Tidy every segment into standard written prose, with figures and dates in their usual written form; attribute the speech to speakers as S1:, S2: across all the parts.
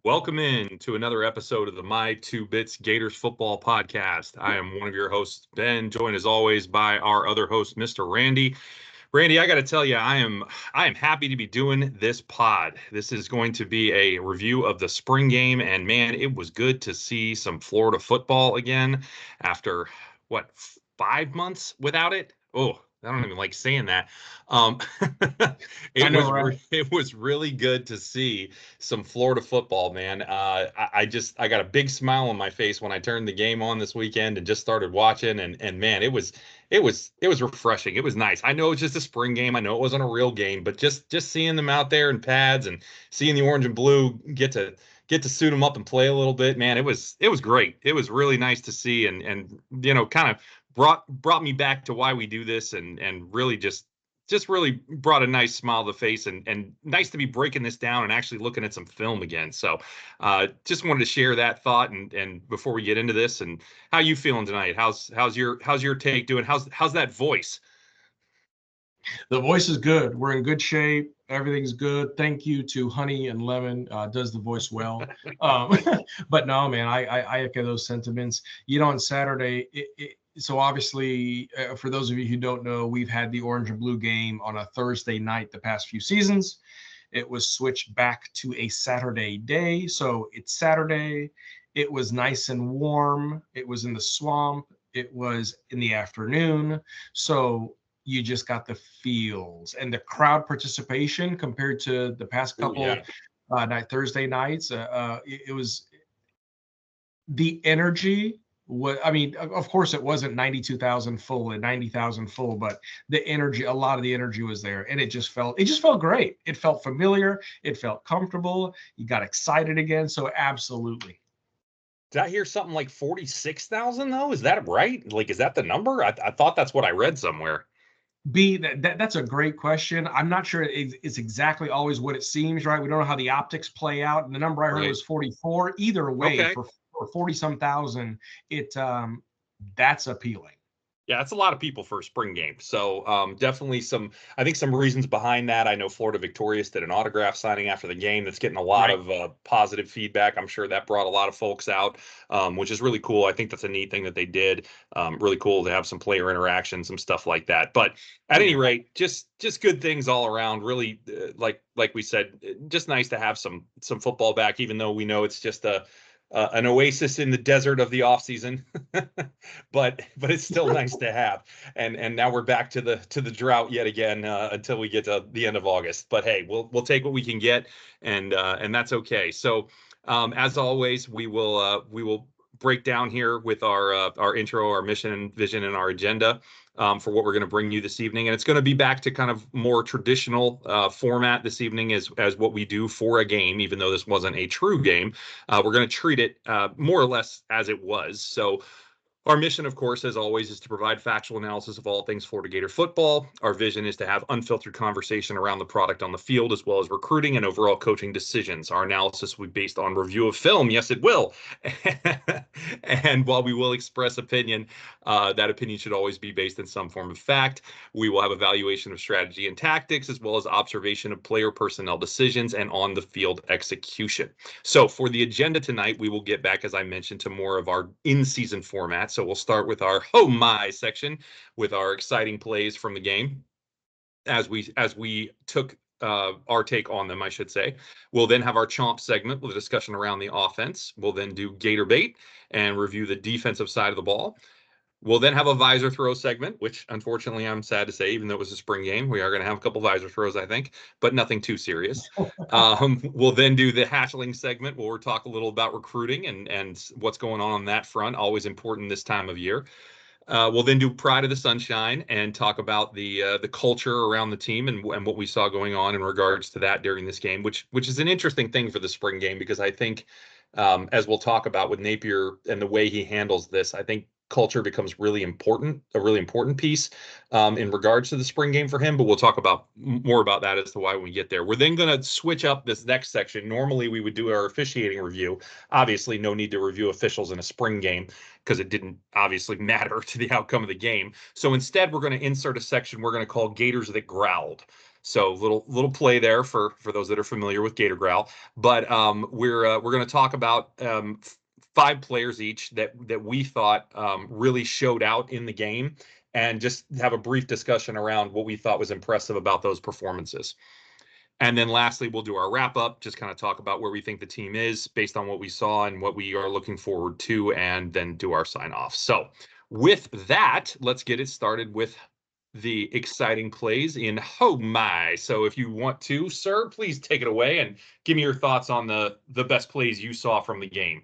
S1: Welcome in to another episode of the My Two Bits Gators Football Podcast. I am one of your hosts, Ben, joined as always by our other host, Mr. Randy. Randy, I got to tell you, I am happy to be doing this pod. This is going to be a review of the spring game, and man, it was good to see some Florida football again after 5 months without it. Oh, I don't even like saying that. Um,
S2: I know, right?
S1: it was really good to see some Florida football, man. I got a big smile on my face when I turned the game on this weekend and just started watching, and man, it was refreshing. It was nice. I know it's just a spring game. I know it wasn't a real game, but just seeing them out there in pads and seeing the orange and blue get to suit them up and play a little bit, man, it was great. It was really nice to see, and kind of brought me back to why we do this, and really just really brought a nice smile to the face, and nice to be breaking this down and actually looking at some film again. So just wanted to share that thought, and before we get into this, and how you feeling tonight? How's your take doing? How's that voice?
S2: The voice is good. We're in good shape. Everything's good. Thank you to Honey and Lemon. Does the voice well. But no, man, I echo those sentiments. On Saturday, so obviously, for those of you who don't know, we've had the orange and blue game on a Thursday night the past few seasons. It was switched back to a Saturday day. So it's Saturday. It was nice and warm. It was in the swamp. It was in the afternoon. So you just got the feels and the crowd participation compared to the past couple Thursday nights. It was the energy. Of course, it wasn't 92,000 full and 90,000 full, but the energy, a lot of the energy was there, and it just felt great. It felt familiar. It felt comfortable. You got excited again. So absolutely.
S1: Did I hear something like 46,000 though? Is that right? Like, is that the number? I thought that's what I read somewhere.
S2: That's a great question. I'm not sure it's exactly always what it seems, right? We don't know how the optics play out. And the number I heard was 44. Either way,
S1: okay.
S2: for 40 some thousand, that's appealing.
S1: Yeah, that's a lot of people for a spring game. So definitely I think some reasons behind that. I know Florida Victorious did an autograph signing after the game that's getting a lot of positive feedback. I'm sure that brought a lot of folks out, which is really cool. I think that's a neat thing that they did. Really cool to have some player interaction, some stuff like that. But at any rate, just good things all around. Really, like we said, just nice to have some football back, even though we know it's just an oasis in the desert of the off season, but it's still nice to have. And now we're back to the drought yet again until we get to the end of August. But hey, we'll take what we can get, and that's okay. So as always, we will break down here with our intro, our mission and vision, and our agenda for what we're going to bring you this evening. And it's going to be back to kind of more traditional format this evening as what we do for a game, even though this wasn't a true game. We're going to treat it more or less as it was. So our mission, of course, as always, is to provide factual analysis of all things Florida Gator football. Our vision is to have unfiltered conversation around the product on the field, as well as recruiting and overall coaching decisions. Our analysis will be based on review of film. Yes, it will. And while we will express opinion, that opinion should always be based in some form of fact. We will have evaluation of strategy and tactics, as well as observation of player personnel decisions and on-the-field execution. So for the agenda tonight, we will get back, as I mentioned, to more of our in-season format. So we'll start with our "Oh My" section with our exciting plays from the game as we took our take on them, I should say. We'll then have our Chomp segment with a discussion around the offense. We'll then do Gator Bait and review the defensive side of the ball. We'll then have a visor throw segment, which unfortunately I'm sad to say, even though it was a spring game, we are going to have a couple visor throws, I think, but nothing too serious. We'll then do the hatchling segment where we'll talk a little about recruiting and what's going on that front, always important this time of year. We'll then do Pride of the Sunshine and talk about the culture around the team and what we saw going on in regards to that during this game, which is an interesting thing for the spring game, because I think, as we'll talk about with Napier and the way he handles this, I think culture becomes a really important piece in regards to the spring game for him. But we'll talk more about that as to why when we get there. We're then going to switch up this next section. Normally we would do our officiating review. Obviously, no need to review officials in a spring game because it didn't obviously matter to the outcome of the game. So instead, we're going to insert a section we're going to call Gators That Growled. So little play there for those that are familiar with Gator Growl. But we're going to talk about 5 players each that we thought really showed out in the game, and just have a brief discussion around what we thought was impressive about those performances. And then lastly, we'll do our wrap up, just kind of talk about where we think the team is based on what we saw and what we are looking forward to, and then do our sign off. So with that, let's get it started with the exciting plays in Oh My. So if you want to, sir, please take it away and give me your thoughts on the best plays you saw from the game.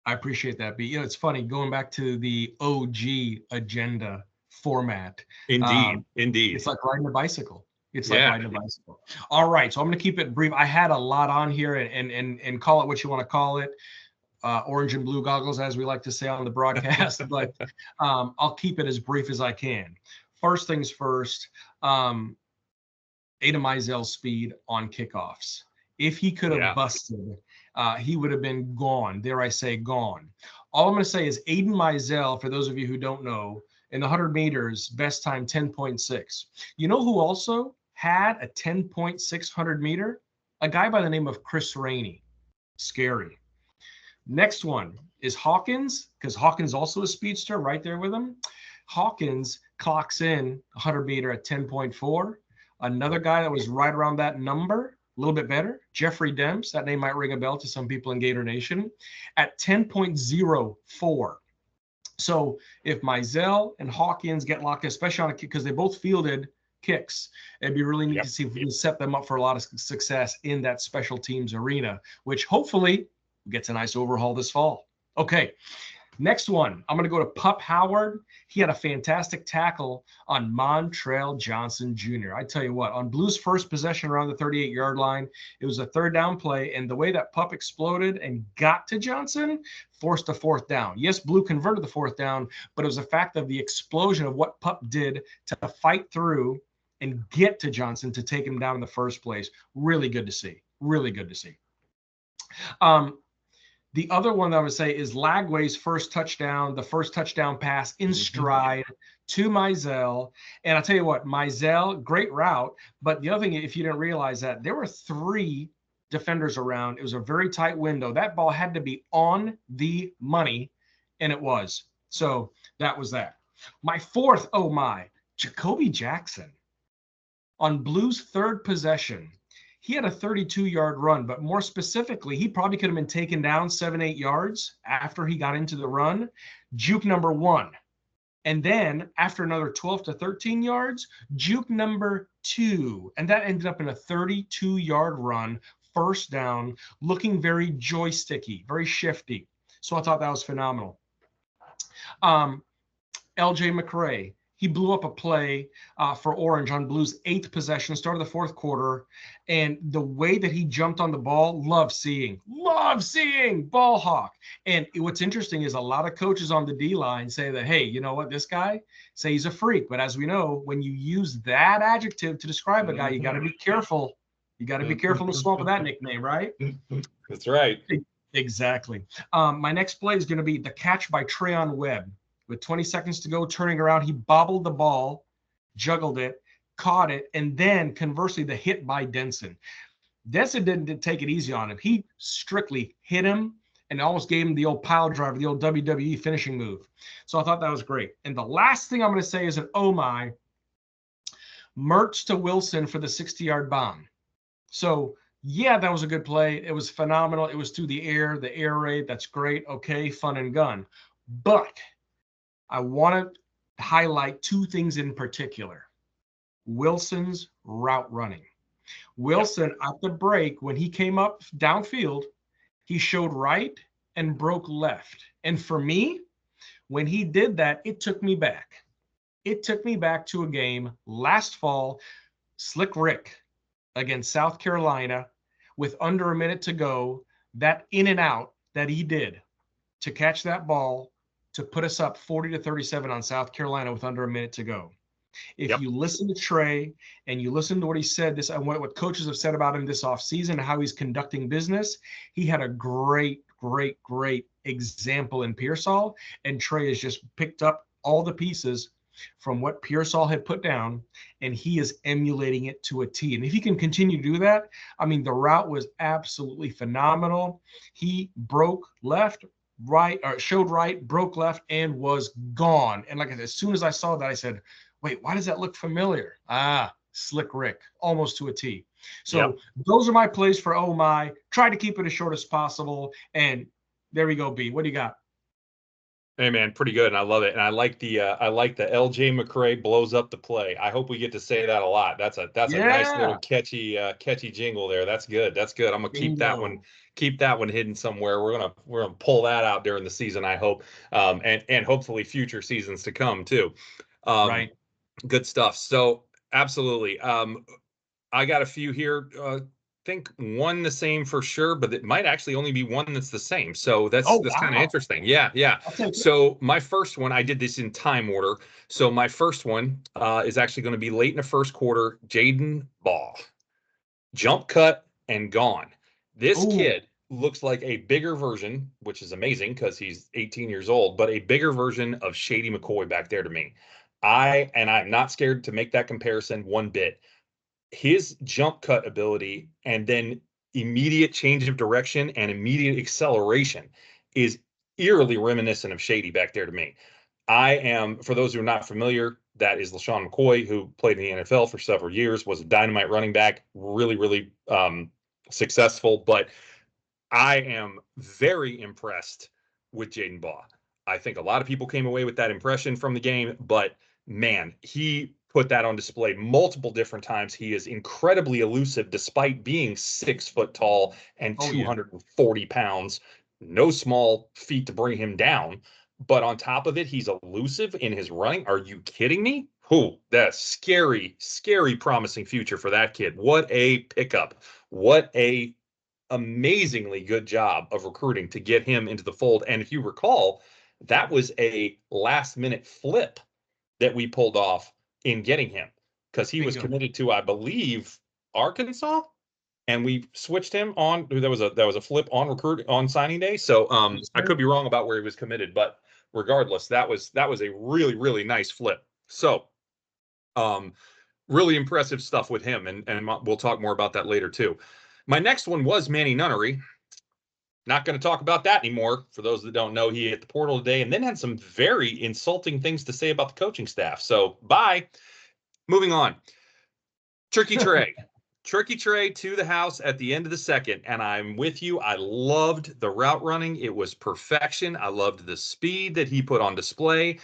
S2: I appreciate that, B. It's funny going back to the OG agenda format.
S1: Indeed.
S2: It's like riding a bicycle. It's like
S1: Yeah.
S2: riding a bicycle. All right, so I'm going to keep it brief. I had a lot on here, and call it what you want to call it. Orange and blue goggles, as we like to say on the broadcast, but I'll keep it as brief as I can. First things first, Adam Mizell's speed on kickoffs. If he could have busted, he would have been gone. Dare I say gone. All I'm going to say is Aiden Mizell, for those of you who don't know, in the 100 meters, best time 10.6. You know who also had a 10.6 100 meter? A guy by the name of Chris Rainey. Scary. Next one is Hawkins, because Hawkins also a speedster right there with him. Hawkins clocks in 100 meter at 10.4. Another guy that was right around that number, a little bit better, Jeffrey Demps, that name might ring a bell to some people in Gator Nation, at 10.04. So if Mizell and Hawkins get locked, especially on a kick, because they both fielded kicks, it'd be really neat to see if we can set them up for a lot of success in that special teams arena, which hopefully gets a nice overhaul this fall. Okay, next one. I'm going to go to Pup Howard. He had a fantastic tackle on Montrell Johnson Jr. I tell you what, on Blue's first possession around the 38-yard line, it was a third down play, and the way that Pup exploded and got to Johnson forced a fourth down. Yes, Blue converted the fourth down, but it was a fact of the explosion of what Pup did to fight through and get to Johnson to take him down in the first place. Really good to see. Really good to see. The other one that I would say is Lagway's first touchdown, the first touchdown pass in stride to Mizell. And I'll tell you what, Mizell, great route. But the other thing, if you didn't realize that, there were 3 defenders around. It was a very tight window. That ball had to be on the money, and it was. So that was that. My fourth, oh my, Jacoby Jackson. On Blue's third possession, he had a 32-yard run, but more specifically, he probably could have been taken down 7-8 yards after he got into the run. Juke number 1. And then after another 12 to 13 yards, juke number 2. And that ended up in a 32-yard run, first down, looking very joysticky, very shifty. So I thought that was phenomenal. LJ McRae. He blew up a play for Orange on Blue's 8th possession, started the fourth quarter. And the way that he jumped on the ball, love seeing, ball hawk. And what's interesting is a lot of coaches on the D-line say that, hey, you know what, this guy, say he's a freak. But as we know, when you use that adjective to describe a guy, you got to be careful. You got to be careful in the swamp with that nickname, right?
S1: That's right.
S2: Exactly. My next play is going to be the catch by Treyon Webb. With 20 seconds to go, turning around, he bobbled the ball, juggled it, caught it, and then conversely, the hit by Denson. Denson didn't take it easy on him. He strictly hit him and almost gave him the old pile driver, the old WWE finishing move. So I thought that was great. And the last thing I'm going to say is an oh my, Mertz to Wilson for the 60-yard bomb. So yeah, that was a good play. It was phenomenal. It was through the air raid. That's great. Okay, fun and gun. But I want to highlight 2 things in particular. Wilson's route running. Wilson at the break, when he came up downfield, he showed right and broke left. And for me, when he did that, it took me back. It took me back to a game last fall, Slick Rick against South Carolina with under a minute to go, that in and out that he did to catch that ball to put us up 40-37 on South Carolina with under a minute to go. If you listen to Trey and you listen to what he said, this and what coaches have said about him this offseason, how he's conducting business, he had a great example in Pearsall, and Trey has just picked up all the pieces from what Pearsall had put down, and he is emulating it to a T. And if he can continue to do that, I mean, the route was absolutely phenomenal. He broke left, right, or showed right, broke left, and was gone. And like I said, as soon as I saw that, I said, wait, why does that look familiar? Ah, Slick Rick, almost to a T. So
S1: Yep.
S2: those are my plays for oh my. Try to keep it as short as possible. And there we go, B. What do you got?
S1: Hey man, pretty good, and I love it. And I like the LJ McCray blows up the play. I hope we get to say that a lot. That's a nice
S2: Yeah.
S1: little catchy jingle there. That's good. That's good. I'm gonna
S2: Bingo.
S1: keep that one hidden somewhere. We're gonna pull that out during the season, I hope. And hopefully future seasons to come too. Um,
S2: Right.
S1: good stuff. So absolutely. I got a few here. Think one the same for sure, but it might actually only be one that's the same. So
S2: Oh,
S1: that's kind of
S2: wow.
S1: interesting. Yeah, yeah.
S2: I'll take it.
S1: So my first one, I did this in time order. So my first one is actually going to be late in the first quarter. Jaden Ball, jump cut and gone. This
S2: Oh,
S1: kid looks like a bigger version, which is amazing because he's 18 years old, but a bigger version of Shady McCoy back there to me. I'm not scared to make that comparison one bit. His jump cut ability and then immediate change of direction and immediate acceleration is eerily reminiscent of Shady back there to me. For those who are not familiar, that is LaShawn McCoy, who played in the NFL for several years, was a dynamite running back, really successful. But I am very impressed with Jaden Baugh. I think a lot of people came away with that impression from the game, but man, he put that on display multiple different times. He is incredibly elusive despite being 6 foot tall and
S2: oh yeah.
S1: 240 pounds. No small feat to bring him down. But on top of it, he's elusive in his running. Are you kidding me? Who? That's scary, promising future for that kid. What a pickup. What a amazingly good job of recruiting to get him into the fold. And if you recall, that was a last minute flip that we pulled off in getting him because he was
S2: Bingo.
S1: committed to, I believe, Arkansas, and we switched him on. That was a flip on recruit on signing day. So
S2: Yes,
S1: I
S2: sir.
S1: could be wrong about where he was committed, but regardless, that was a really nice flip. So um, really impressive stuff with him, and we'll talk more about that later too. My next one was Manny Nunnery. Not going to talk about that anymore. For those that don't know, he hit the portal today and then had some very insulting things to say about the coaching staff. So bye. Moving on. Tricky Trey. Tricky Trey to the house at the end of the second. And I'm with you. I loved the route running. It was perfection. I loved the speed that he put on display,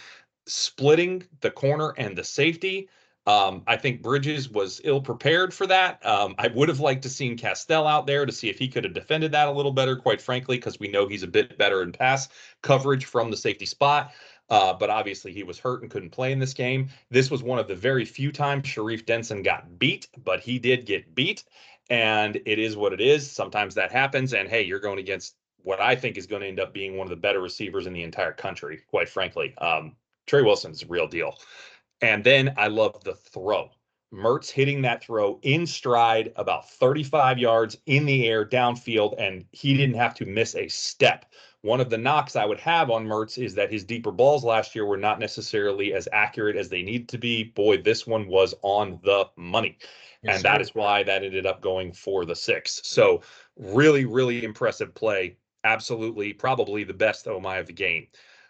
S1: splitting the corner and the safety. I think Bridges was ill prepared for that. I would have liked to seen Castell out there to see if he could have defended that a little better, quite frankly, because we know he's a bit better in pass coverage from the safety spot. But obviously he was hurt and couldn't play in this game. This was one of the very few times Sharif Denson got beat, but he did get beat. And it is what it is. Sometimes that happens. And hey, you're going against what I think is going to end up being one of the better receivers in the entire country, quite frankly. Trey Wilson's a real deal. And then I love the throw. Mertz hitting that throw in stride about 35 yards in the air downfield, and he didn't have to miss a step. One of the knocks I would have on Mertz is that his deeper balls last year were not necessarily as accurate as they needed to be. Boy, this one was on the money.
S2: Yes,
S1: And that
S2: sir.
S1: is why that ended up going for the 6. So really impressive play. Absolutely, probably the best OMI of the game.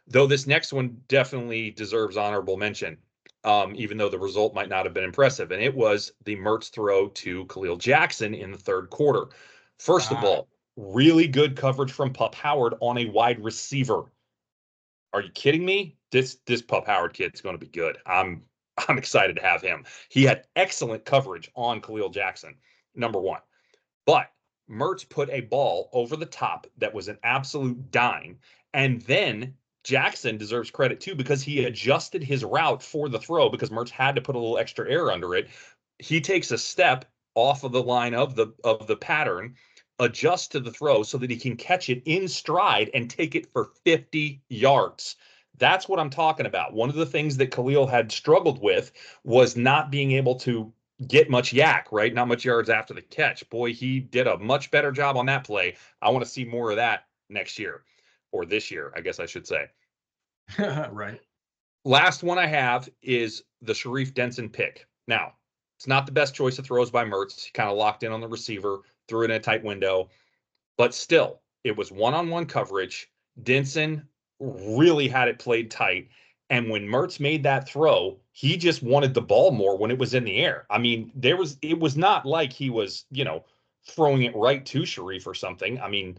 S1: Though this next one definitely deserves honorable mention, even though the result might not have been impressive. And it was the Mertz throw to Khalil Jackson in the third quarter. First of
S2: Ah,
S1: all, really good coverage from Pup Howard on a wide receiver. Are you kidding me? This Pup Howard kid's going to be good. I'm excited to have him. He had excellent coverage on Khalil Jackson, number one. But Mertz put a ball over the top that was an absolute dime. And then Jackson deserves credit too because he adjusted his route for the throw because Mertz had to put a little extra air under it. He takes a step off of the line of the pattern, adjusts to the throw so that he can catch it in stride and take it for 50 yards. That's what I'm talking about. One of the things that Khalil had struggled with was not being able to get much yak, right? Not much yards after the catch. Boy, he did a much better job on that play. I want to see more of that next year or this year, I guess I should say.
S2: right.
S1: Last one I have is the Sharif Denson pick. Now, it's not the best choice of throws by Mertz. He kind of locked in on the receiver, threw it in a tight window, but still, it was one-on-one coverage. Denson really had it played tight. And when Mertz made that throw, he just wanted the ball more when it was in the air. I mean, it was not like he was, throwing it right to Sharif or something. I mean,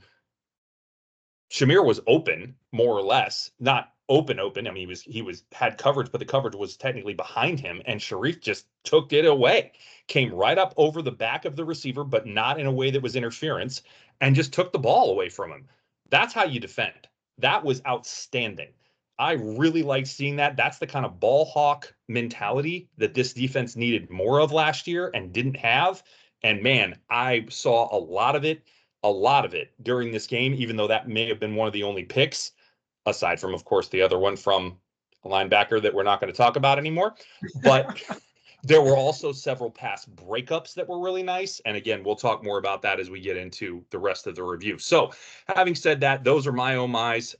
S1: Shamir was open, more or less, not open. I mean, he was had coverage, but the coverage was technically behind him, and Sharif just took it away, came right up over the back of the receiver, but not in a way that was interference, and just took the ball away from him. That's how you defend. That was outstanding. I really liked seeing that. That's the kind of ball hawk mentality that this defense needed more of last year and didn't have. And man, I saw a lot of it during this game, even though that may have been one of the only picks, aside from, of course, the other one from a linebacker that we're not going to talk about anymore. But there were also several pass breakups that were really nice. And again, we'll talk more about that as we get into the rest of the review. So having said that, those are my oh my's.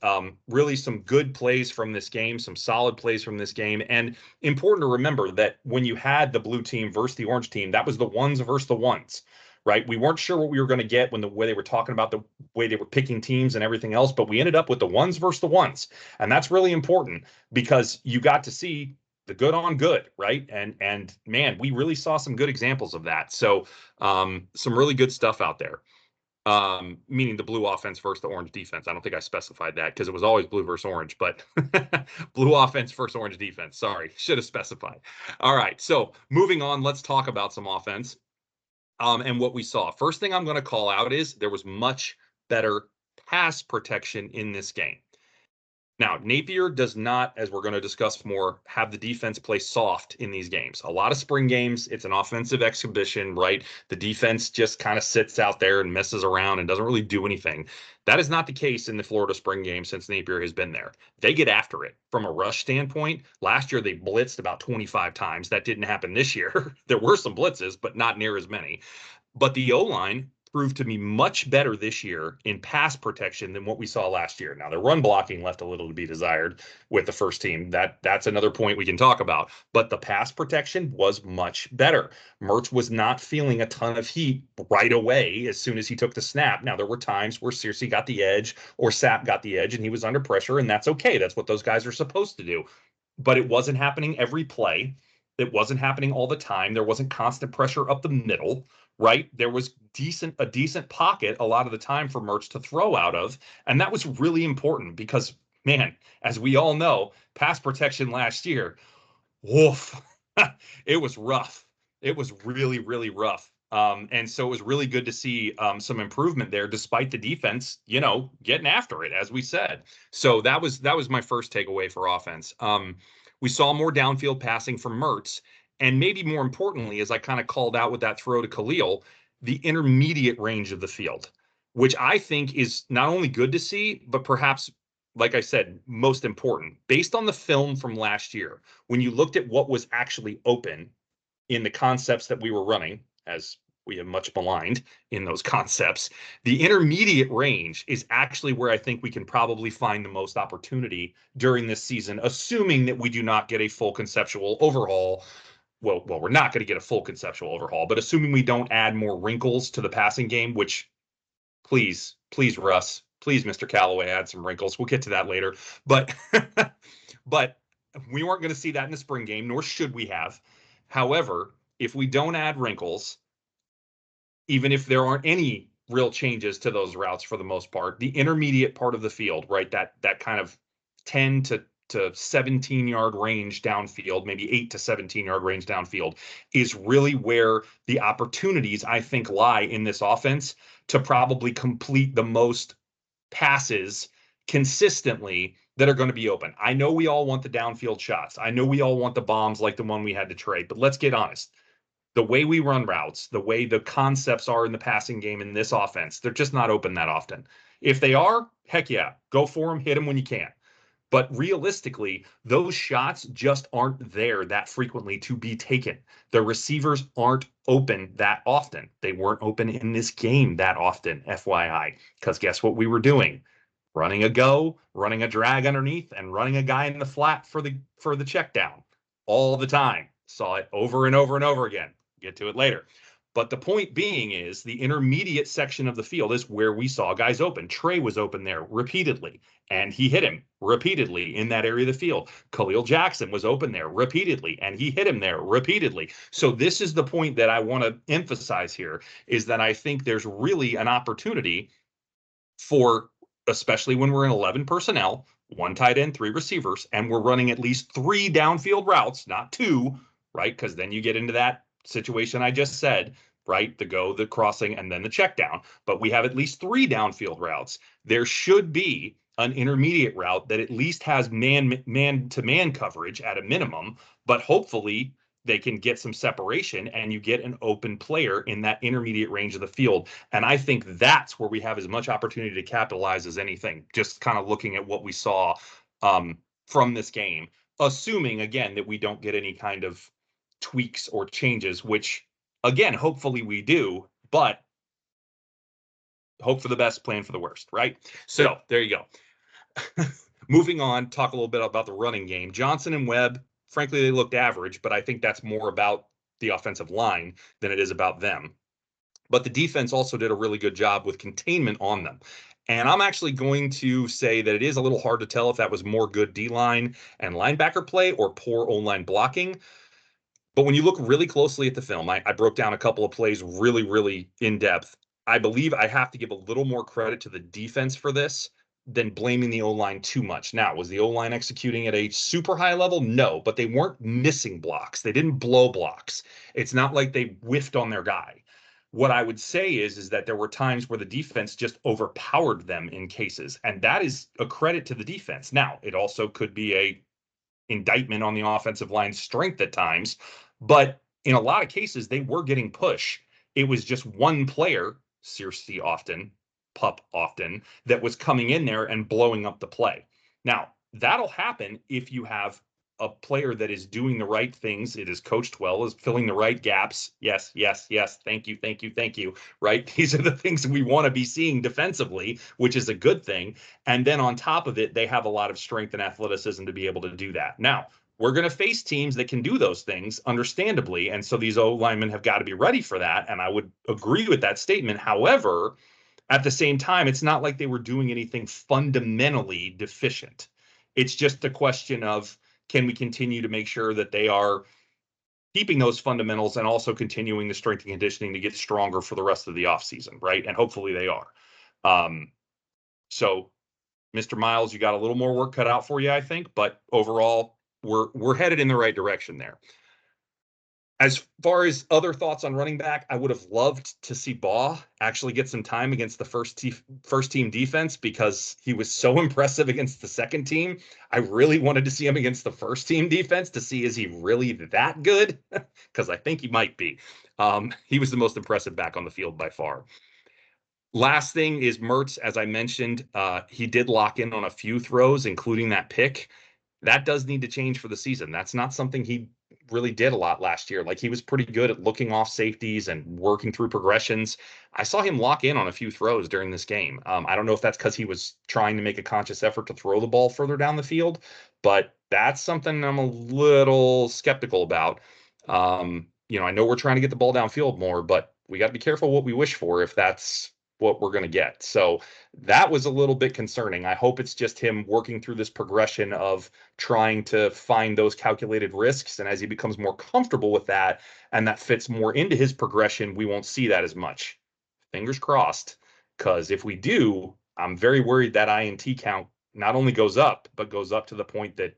S1: Really some good plays from this game, some solid plays from this game. And important to remember that when you had the blue team versus the orange team, that was the ones versus the ones. Right. We weren't sure what we were going to get when the way they were talking about the way they were picking teams and everything else, but we ended up with the ones versus the ones. And that's really important because you got to see the good on good, right? And man, we really saw some good examples of that. So some really good stuff out there. Meaning the blue offense versus the orange defense. I don't think I specified that because it was always blue versus orange, but blue offense versus orange defense. Sorry, should have specified. All right, so moving on, let's talk about some offense and what we saw. First thing I'm going to call out is there was much better pass protection in this game. Now, Napier does not, as we're going to discuss more, have the defense play soft in these games. A lot of spring games, it's an offensive exhibition, right? The defense just kind of sits out there and messes around and doesn't really do anything. That is not the case in the Florida spring game since Napier has been there. They get after it from a rush standpoint. Last year, they blitzed about 25 times. That didn't happen this year. There were some blitzes, but not near as many. But the O-line proved to be much better this year in pass protection than what we saw last year. Now, the run blocking left a little to be desired with the first team. That's another point we can talk about. But the pass protection was much better. Mertz was not feeling a ton of heat right away as soon as he took the snap. Now, there were times where Searcy got the edge or Sapp got the edge and he was under pressure, and that's okay. That's what those guys are supposed to do. But it wasn't happening every play. It wasn't happening all the time. There wasn't constant pressure up the middle, right? There was a decent pocket a lot of the time for Mertz to throw out of. And that was really important because, man, as we all know, pass protection last year, woof, it was rough. It was really, really rough. And so it was really good to see some improvement there, despite the defense, getting after it, as we said. So that was my first takeaway for offense. We saw more downfield passing from Mertz. And maybe more importantly, as I kind of called out with that throw to Khalil, the intermediate range of the field, which I think is not only good to see, but perhaps, like I said, most important. Based on the film from last year, when you looked at what was actually open in the concepts that we were running, as we have much maligned in those concepts, the intermediate range is actually where I think we can probably find the most opportunity during this season, assuming that we do not get a full conceptual overhaul. Well, we're not going to get a full conceptual overhaul, but assuming we don't add more wrinkles to the passing game, which please, Russ, please, Mr. Callaway, add some wrinkles. We'll get to that later. But but we weren't going to see that in the spring game, nor should we have. However, if we don't add wrinkles, even if there aren't any real changes to those routes for the most part, the intermediate part of the field, right, that kind of 10 to 17-yard range downfield, maybe 8 to 17-yard range downfield, is really where the opportunities, I think, lie in this offense to probably complete the most passes consistently that are going to be open. I know we all want the downfield shots. I know we all want the bombs like the one we had to trade, but let's get honest. The way we run routes, the way the concepts are in the passing game in this offense, they're just not open that often. If they are, heck yeah, go for them, hit them when you can. But realistically, those shots just aren't there that frequently to be taken. The receivers aren't open that often. They weren't open in this game that often, FYI, because guess what we were doing? running a go, running a drag underneath, and running a guy in the flat for the check down all the time. Saw it over and over and over again. Get to it later. But the point being is the intermediate section of the field is where we saw guys open. Trey was open there repeatedly, and he hit him repeatedly in that area of the field. Khalil Jackson was open there repeatedly, and he hit him there repeatedly. So this is the point that I want to emphasize here, is that I think there's really an opportunity for, especially when we're in 11 personnel, 1 tight end, 3 receivers, and we're running at least 3 downfield routes, not 2, right? Because then you get into that situation I just said, right? The go, the crossing, and then the check down. But we have at least 3 downfield routes. There should be an intermediate route that at least has man-to-man coverage at a minimum, but hopefully they can get some separation and you get an open player in that intermediate range of the field. And I think that's where we have as much opportunity to capitalize as anything, just kind of looking at what we saw from this game, assuming, again, that we don't get any kind of tweaks or changes, which, again, hopefully we do, but hope for the best, plan for the worst, right? So there you go. Moving on, talk a little bit about the running game. Johnson and Webb, frankly, they looked average, but I think that's more about the offensive line than it is about them. But the defense also did a really good job with containment on them. And I'm actually going to say that it is a little hard to tell if that was more good D-line and linebacker play or poor O-line blocking. But when you look really closely at the film, I broke down a couple of plays really, really in depth. I believe I have to give a little more credit to the defense for this than blaming the O-line too much. Now, was the O-line executing at a super high level? No, but they weren't missing blocks. They didn't blow blocks. It's not like they whiffed on their guy. What I would say is that there were times where the defense just overpowered them in cases, and that is a credit to the defense. Now, it also could be a indictment on the offensive line's strength at times, but in a lot of cases, they were getting push. It was just one player, Searcy often, Pup often, that was coming in there and blowing up the play. Now, that'll happen if you have a player that is doing the right things. It is coached well, is filling the right gaps. Yes, yes, yes. Thank you, thank you, thank you. Right? These are the things we want to be seeing defensively, which is a good thing. And then on top of it, they have a lot of strength and athleticism to be able to do that. Now, we're going to face teams that can do those things, understandably. And so these O linemen have got to be ready for that. And I would agree with that statement. However, at the same time, it's not like they were doing anything fundamentally deficient. It's just a question of, can we continue to make sure that they are keeping those fundamentals and also continuing the strength and conditioning to get stronger for the rest of the offseason, right? And hopefully they are. So, Mr. Miles, you got a little more work cut out for you, I think, but overall, we're headed in the right direction there. As far as other thoughts on running back, I would have loved to see Baugh actually get some time against the first team defense because he was so impressive against the second team. I really wanted to see him against the first team defense to see, is he really that good? Because I think he might be. He was the most impressive back on the field by far. Last thing is Mertz, as I mentioned, he did lock in on a few throws, including that pick. That does need to change for the season. That's not something he really did a lot last year. Like, he was pretty good at looking off safeties and working through progressions. I saw him lock in on a few throws during this game. I don't know if that's because he was trying to make a conscious effort to throw the ball further down the field, but that's something I'm a little skeptical about. I know we're trying to get the ball downfield more, but we got to be careful what we wish for if that's what we're going to get. So that was a little bit concerning. I hope it's just him working through this progression of trying to find those calculated risks. And as he becomes more comfortable with that, and that fits more into his progression, we won't see that as much. Fingers crossed, because if we do, I'm very worried that INT count not only goes up, but goes up to the point that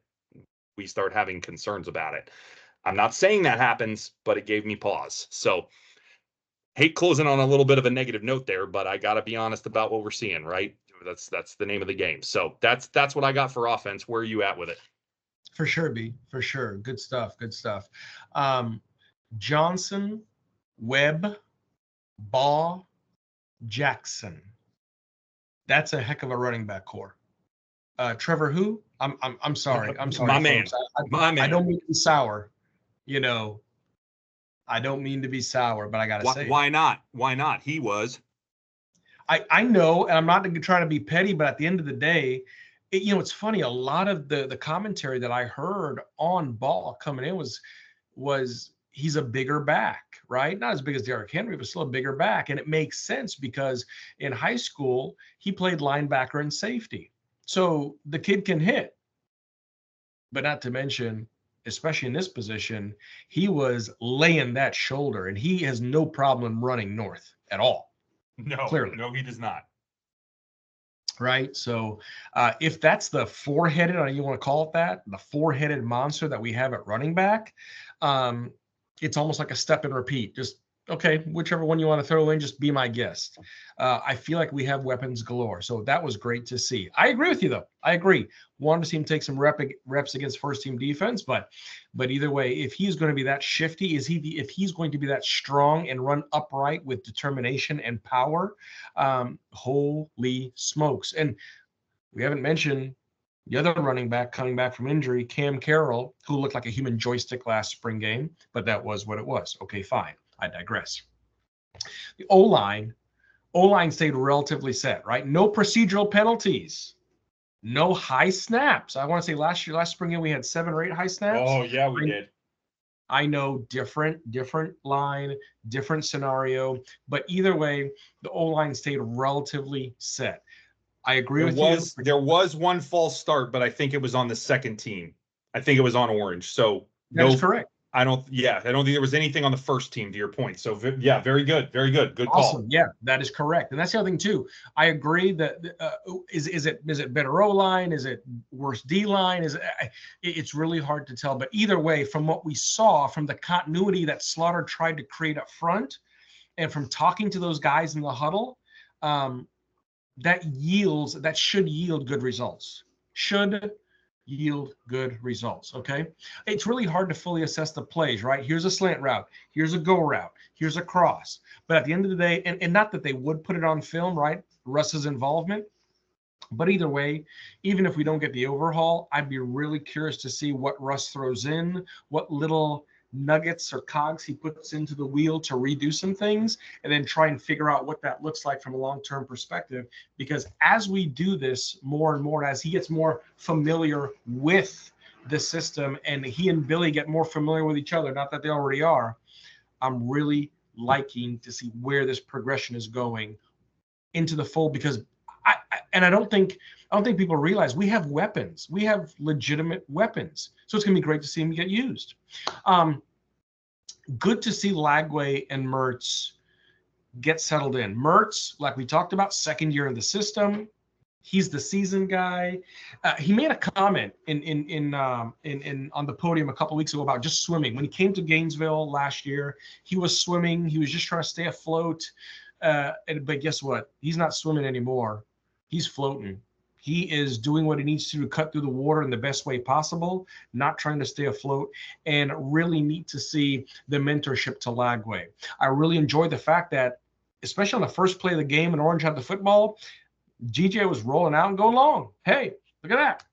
S1: we start having concerns about it. I'm not saying that happens, but it gave me pause. So hate closing on a little bit of a negative note there, but I got to be honest about what we're seeing, right? That's the name of the game. So that's what I got for offense. Where are you at with it?
S2: For sure, B. For sure. Good stuff. Good stuff. Johnson, Webb, Baugh, Jackson. That's a heck of a running back core. Trevor, who? I'm sorry. I'm sorry.
S1: My man. My man.
S2: I don't mean to be sour. I don't mean to be sour, but I gotta say.
S1: Why not? Why not? He was.
S2: I know, and I'm not trying to be petty, but at the end of the day, it's funny. A lot of the commentary that I heard on Ball coming in was he's a bigger back, right? Not as big as Derrick Henry, but still a bigger back. And it makes sense because in high school, he played linebacker and safety. So the kid can hit, but not to mention, especially in this position, he was laying that shoulder and he has no problem running north at all. Clearly.
S1: No, he does not.
S2: Right. So if that's the four-headed, or you want to call it that, the four-headed monster that we have at running back, it's almost like a step and repeat. Just, okay, whichever one you want to throw in, just be my guest. I feel like we have weapons galore. So that was great to see. I agree with you, though. I agree. Wanted to see him take some reps against first-team defense, but either way, if he's going to be that shifty, if he's going to be that strong and run upright with determination and power, holy smokes. And we haven't mentioned the other running back coming back from injury, Cam Carroll, who looked like a human joystick last spring game, but that was what it was. Okay, fine. I digress. The O-line stayed relatively set, right? No procedural penalties, no high snaps. I want to say last spring game we had 7 or 8 high snaps.
S1: Oh yeah, we did.
S2: I know different line, different scenario, but either way, the O-line stayed relatively set. I agree with you.
S1: There was one false start, but I think it was on the second team. I think it was on Orange. So
S2: that's correct.
S1: I don't think there was anything on the first team, to your point. So yeah, very good. Good call.
S2: Awesome. Yeah, that is correct. And that's the other thing too. I agree that is it better O-line? Is it worse D-line? It's really hard to tell. But either way, from what we saw, from the continuity that Slaughter tried to create up front, and from talking to those guys in the huddle, that should yield good results. Okay. It's really hard to fully assess the plays, right? Here's a slant route, here's a go route, here's a cross. But at the end of the day, and not that they would put it on film, right? Russ's involvement. But either way, even if we don't get the overhaul, I'd be really curious to see what Russ throws in, what little nuggets or cogs he puts into the wheel to redo some things, and then try and figure out what that looks like from a long-term perspective. Because as we do this more and more, as he gets more familiar with the system and he and Billy get more familiar with each other, not that they already are, I'm really liking to see where this progression is going into the fold, because I don't think people realize we have weapons. We have legitimate weapons. So it's going to be great to see them get used. Good to see Lagway and Mertz get settled in. Mertz, like we talked about, second year in the system. He's the seasoned guy. He made a comment in on the podium a couple of weeks ago about just swimming. When he came to Gainesville last year, he was swimming. He was just trying to stay afloat. But guess what? He's not swimming anymore. He's floating. He is doing what he needs to cut through the water in the best way possible, not trying to stay afloat, and really neat to see the mentorship to Lagway. I really enjoyed the fact that, especially on the first play of the game and Orange had the football, GJ was rolling out and going long. Hey, look at that.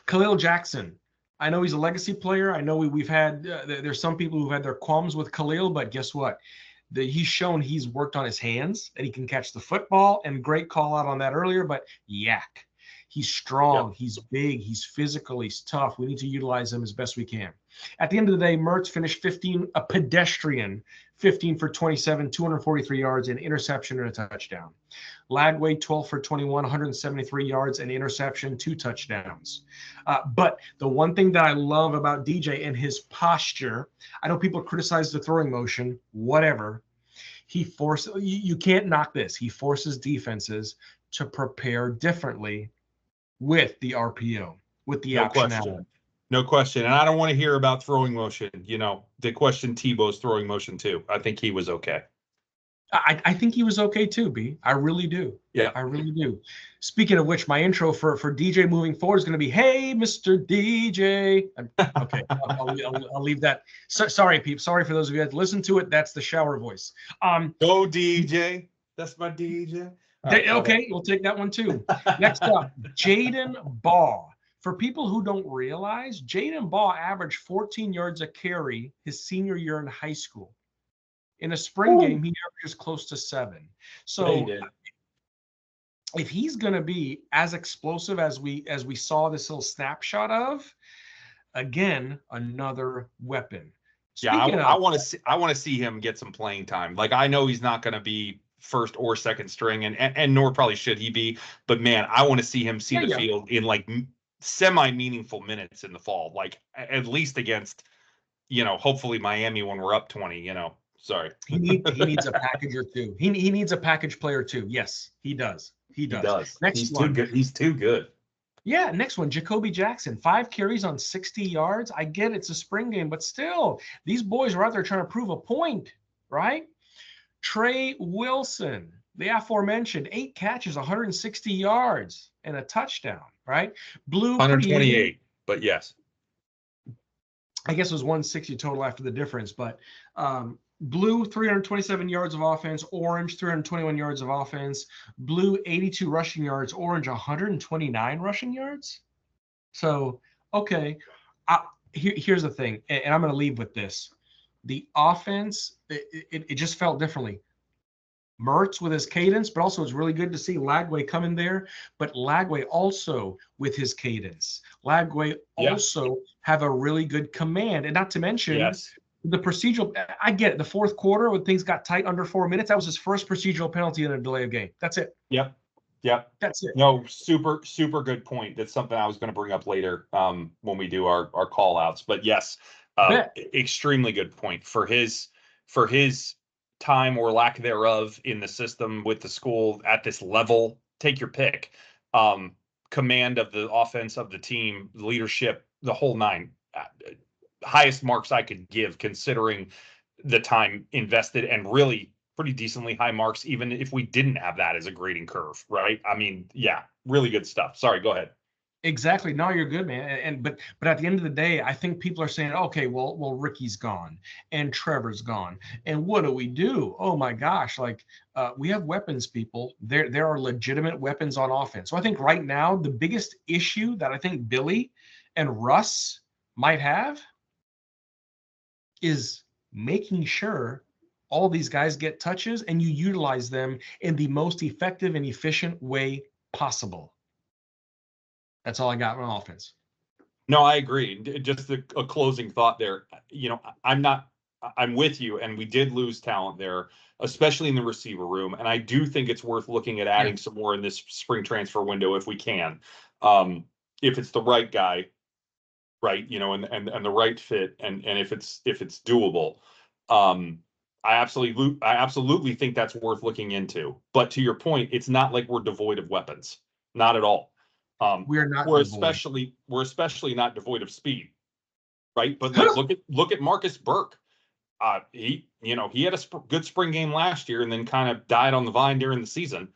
S2: Khalil Jackson. I know he's a legacy player. I know we've had there's some people who've had their qualms with Khalil, but guess what? He's shown he's worked on his hands and he can catch the football, and great call out on that earlier, but yak. He's strong, yep. He's big, he's physical, he's tough. We need to utilize him as best we can. At the end of the day, Mertz finished a pedestrian 15 for 27, 243 yards, an interception and a touchdown. Lagway, 12 for 21, 173 yards, an interception, 2 touchdowns. But the one thing that I love about DJ and his posture, I know people criticize the throwing motion, whatever. You can't knock this. He forces defenses to prepare differently with the RPO, with the optionality.
S1: No question. And I don't want to hear about throwing motion. They question Tebow's throwing motion too. I think he was okay.
S2: I think he was okay too, B. I really do.
S1: Yeah.
S2: I really do. Speaking of which, my intro for DJ moving forward is going to be, hey, Mr. DJ. Okay, I'll leave that. Sorry, peeps. Sorry for those of you that listen to it. That's the shower voice.
S1: Go DJ. That's my DJ.
S2: Okay, we'll take that one too. Next up, Jaden Baugh. For people who don't realize, Jaden Baugh averaged 14 yards a carry his senior year in high school. In a spring game, he averages close to 7. So if he's going to be as explosive as we saw this little snapshot of, again, another weapon.
S1: Yeah,
S2: Speaking
S1: I
S2: of,
S1: want to see him get some playing time. Like I know he's not going to be first or second string, and nor probably should he be. But man, I want to see him see
S2: yeah,
S1: the
S2: yeah,
S1: field in like semi meaningful minutes in the fall, like at least against hopefully Miami when we're up 20. Sorry,
S2: he needs a package or two. He needs a package player too. Yes, he does. He
S1: he
S2: does.
S1: does.
S2: Next
S1: He's too
S2: one.
S1: good. He's too good.
S2: Yeah, next one, Jacoby Jackson, 5 carries on 60 yards. I get it's a spring game, but still, these boys are out there trying to prove a point, right? Trey Wilson, the aforementioned, 8 catches, 160 yards, and a touchdown, right? Blue, pretty even.
S1: 128, but yes.
S2: I guess it was 160 total after the difference, but Blue, 327 yards of offense. Orange, 321 yards of offense. Blue, 82 rushing yards. Orange, 129 rushing yards. So, okay. Here's the thing, and I'm going to leave with this. The offense, it just felt differently. Mertz with his cadence, but also it's really good to see Lagway come in there. But Lagway also with his cadence. Lagway also have a really good command. And not to mention the procedural. I get it. The fourth quarter when things got tight under 4 minutes, that was his first procedural penalty in a delay of game. That's it.
S1: Yep.
S2: That's it.
S1: No, super good point. That's something I was going to bring up later when we do our call outs. But yes, extremely good point for his time or lack thereof in the system with the school at this level. Take your pick. Command of the offense of the team, leadership, the whole nine. Highest marks I could give considering the time invested, and really pretty decently high marks, even if we didn't have that as a grading curve, right? I mean, yeah, really good stuff. Sorry, go ahead.
S2: Exactly. No, you're good, man. But at the end of the day, I think people are saying, okay, well, Ricky's gone and Trevor's gone, and what do we do? Oh my gosh, like we have weapons, people. There are legitimate weapons on offense. So I think right now the biggest issue that I think Billy and Russ might have is making sure all these guys get touches and you utilize them in the most effective and efficient way possible. That's all I got on offense.
S1: No, I agree. Just a closing thought there. I'm with you, and we did lose talent there, especially in the receiver room. And I do think it's worth looking at adding some more in this spring transfer window if we can, if it's the right guy, right? And the right fit, and if it's doable. I absolutely think that's worth looking into. But to your point, it's not like we're devoid of weapons, not at all. We're especially not devoid of speed, right? But like look at Marcus Burke. He had a good spring game last year and then kind of died on the vine during the season.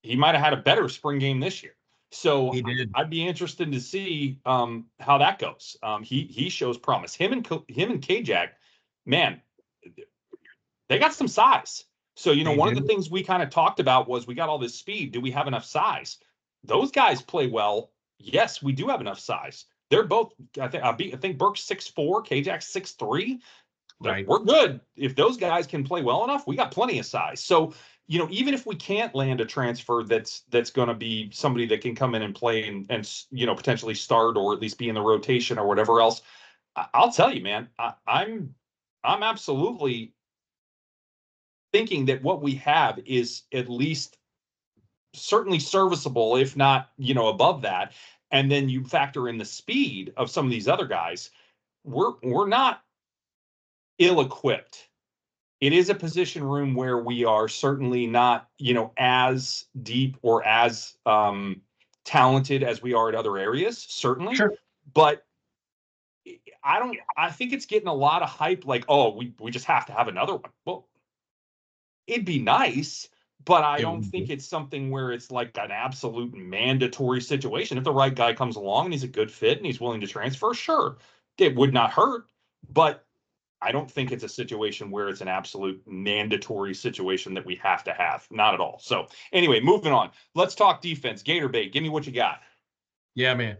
S1: He might have had a better spring game this year. So I'd be interested to see how that goes. He shows promise. Him and Kajak, man, they got some size. So one of the things we kind of talked about was we got all this speed. Do we have enough size? Those guys play well. Yes, we do have enough size. They're both. I think Burke's 6'4", Kajak's 6'3". Right. We're good. If those guys can play well enough, we got plenty of size. So even if we can't land a transfer that's going to be somebody that can come in and play and potentially start or at least be in the rotation or whatever else, I'll tell you, man, I'm absolutely thinking that what we have is at least certainly serviceable, if not, above that. And then you factor in the speed of some of these other guys. We're not ill-equipped. It is a position room where we are certainly not, as deep or as talented as we are at other areas, certainly.
S2: Sure.
S1: But I think it's getting a lot of hype, like, oh, we just have to have another one. Well, it'd be nice. But I don't think it's something where it's like an absolute mandatory situation. If the right guy comes along and he's a good fit and he's willing to transfer, sure, it would not hurt. But I don't think it's a situation where it's an absolute mandatory situation that we have to have. Not at all. So anyway, moving on. Let's talk defense. Gator Bait, give me what you got.
S2: Yeah, man.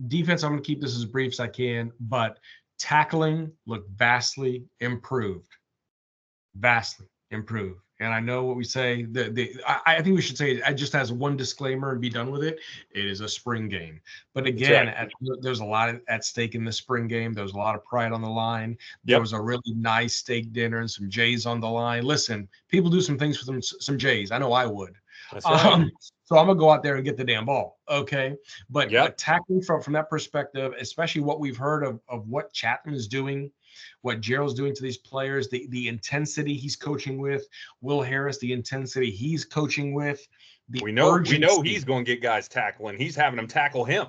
S2: Defense, I'm going to keep this as brief as I can, but tackling looked vastly improved. Vastly improved. And I know what we say. I think we should say it just as one disclaimer and be done with it. It is a spring game, but
S1: That's
S2: again,
S1: right.
S2: there's a lot at stake in the spring game. There's a lot of pride on the line. There
S1: Yep.
S2: was a really nice steak dinner and some J's on the line. Listen, people do some things for some J's. I know I would.
S1: That's right.
S2: So I'm gonna go out there and get the damn ball, okay? But
S1: Yep.
S2: tackling from that perspective, especially what we've heard of what Chapman is doing, what Gerald's doing to these players, the intensity he's coaching with, Will Harris, the intensity he's coaching with, the
S1: We know
S2: urgency.
S1: he's going to get guys tackling. He's having them tackle him.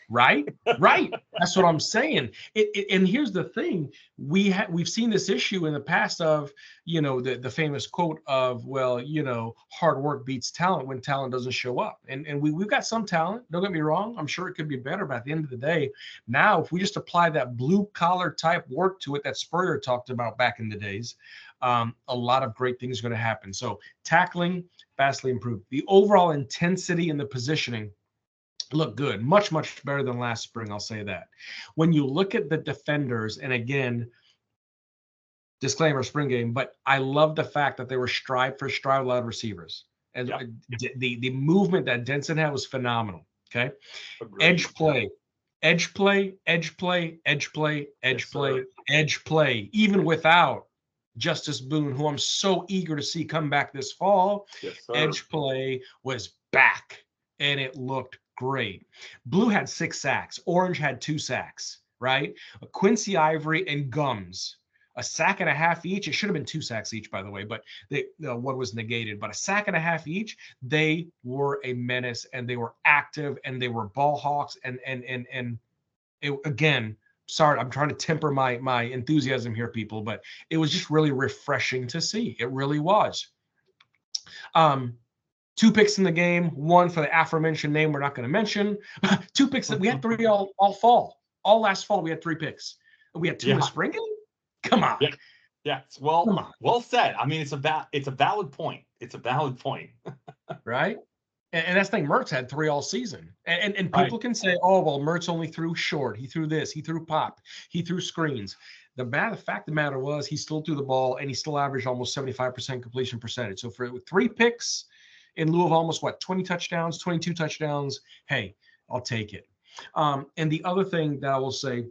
S2: Right. That's what I'm saying. And here's the thing: we've seen this issue in the past of, the famous quote of, well, hard work beats talent when talent doesn't show up. And we've got some talent. Don't get me wrong. I'm sure it could be better, but at the end of the day, now if we just apply that blue collar type work to it that Spurrier talked about back in the days, a lot of great things are going to happen. So tackling vastly improved. The overall intensity and the positioning look good, much better than last spring. I'll say that. When you look at the defenders, and again, disclaimer, spring game, but I love the fact that they were stride for stride wide receivers, and the movement that Denson had was phenomenal. Okay,
S1: Agreed.
S2: edge play, edge play, edge play, edge play, edge play, edge play, even without Justice Boone, who I'm so eager to see come back this fall.
S1: Yes, sir.
S2: Edge play was back, and it looked great. Blue had 6 sacks. Orange had 2 sacks, right? Quincy Ivory and Gums, a sack and a half each. It should have been 2 sacks each, by the way, but one was negated. But a sack and a half each. They were a menace, and they were active, and they were ball hawks. And it, again, sorry, I'm trying to temper my enthusiasm here, people, but it was just really refreshing to see. It really was. 2 picks in the game, 1 for the aforementioned name we're not going to mention. 2 picks that we had 3 all fall. All last fall we had 3 picks. We had 2 in the spring game. Come on.
S1: Yeah. Well said. I mean, it's a valid point. It's a valid point.
S2: Right. And that's the thing. Mertz had 3 all season. And people can say, oh, well, Mertz only threw short. He threw this. He threw pop. He threw screens. The fact of the matter was he still threw the ball, and he still averaged almost 75% completion percentage. So for 3 picks in lieu of almost 22 touchdowns, hey, I'll take it. And the other thing that I will say,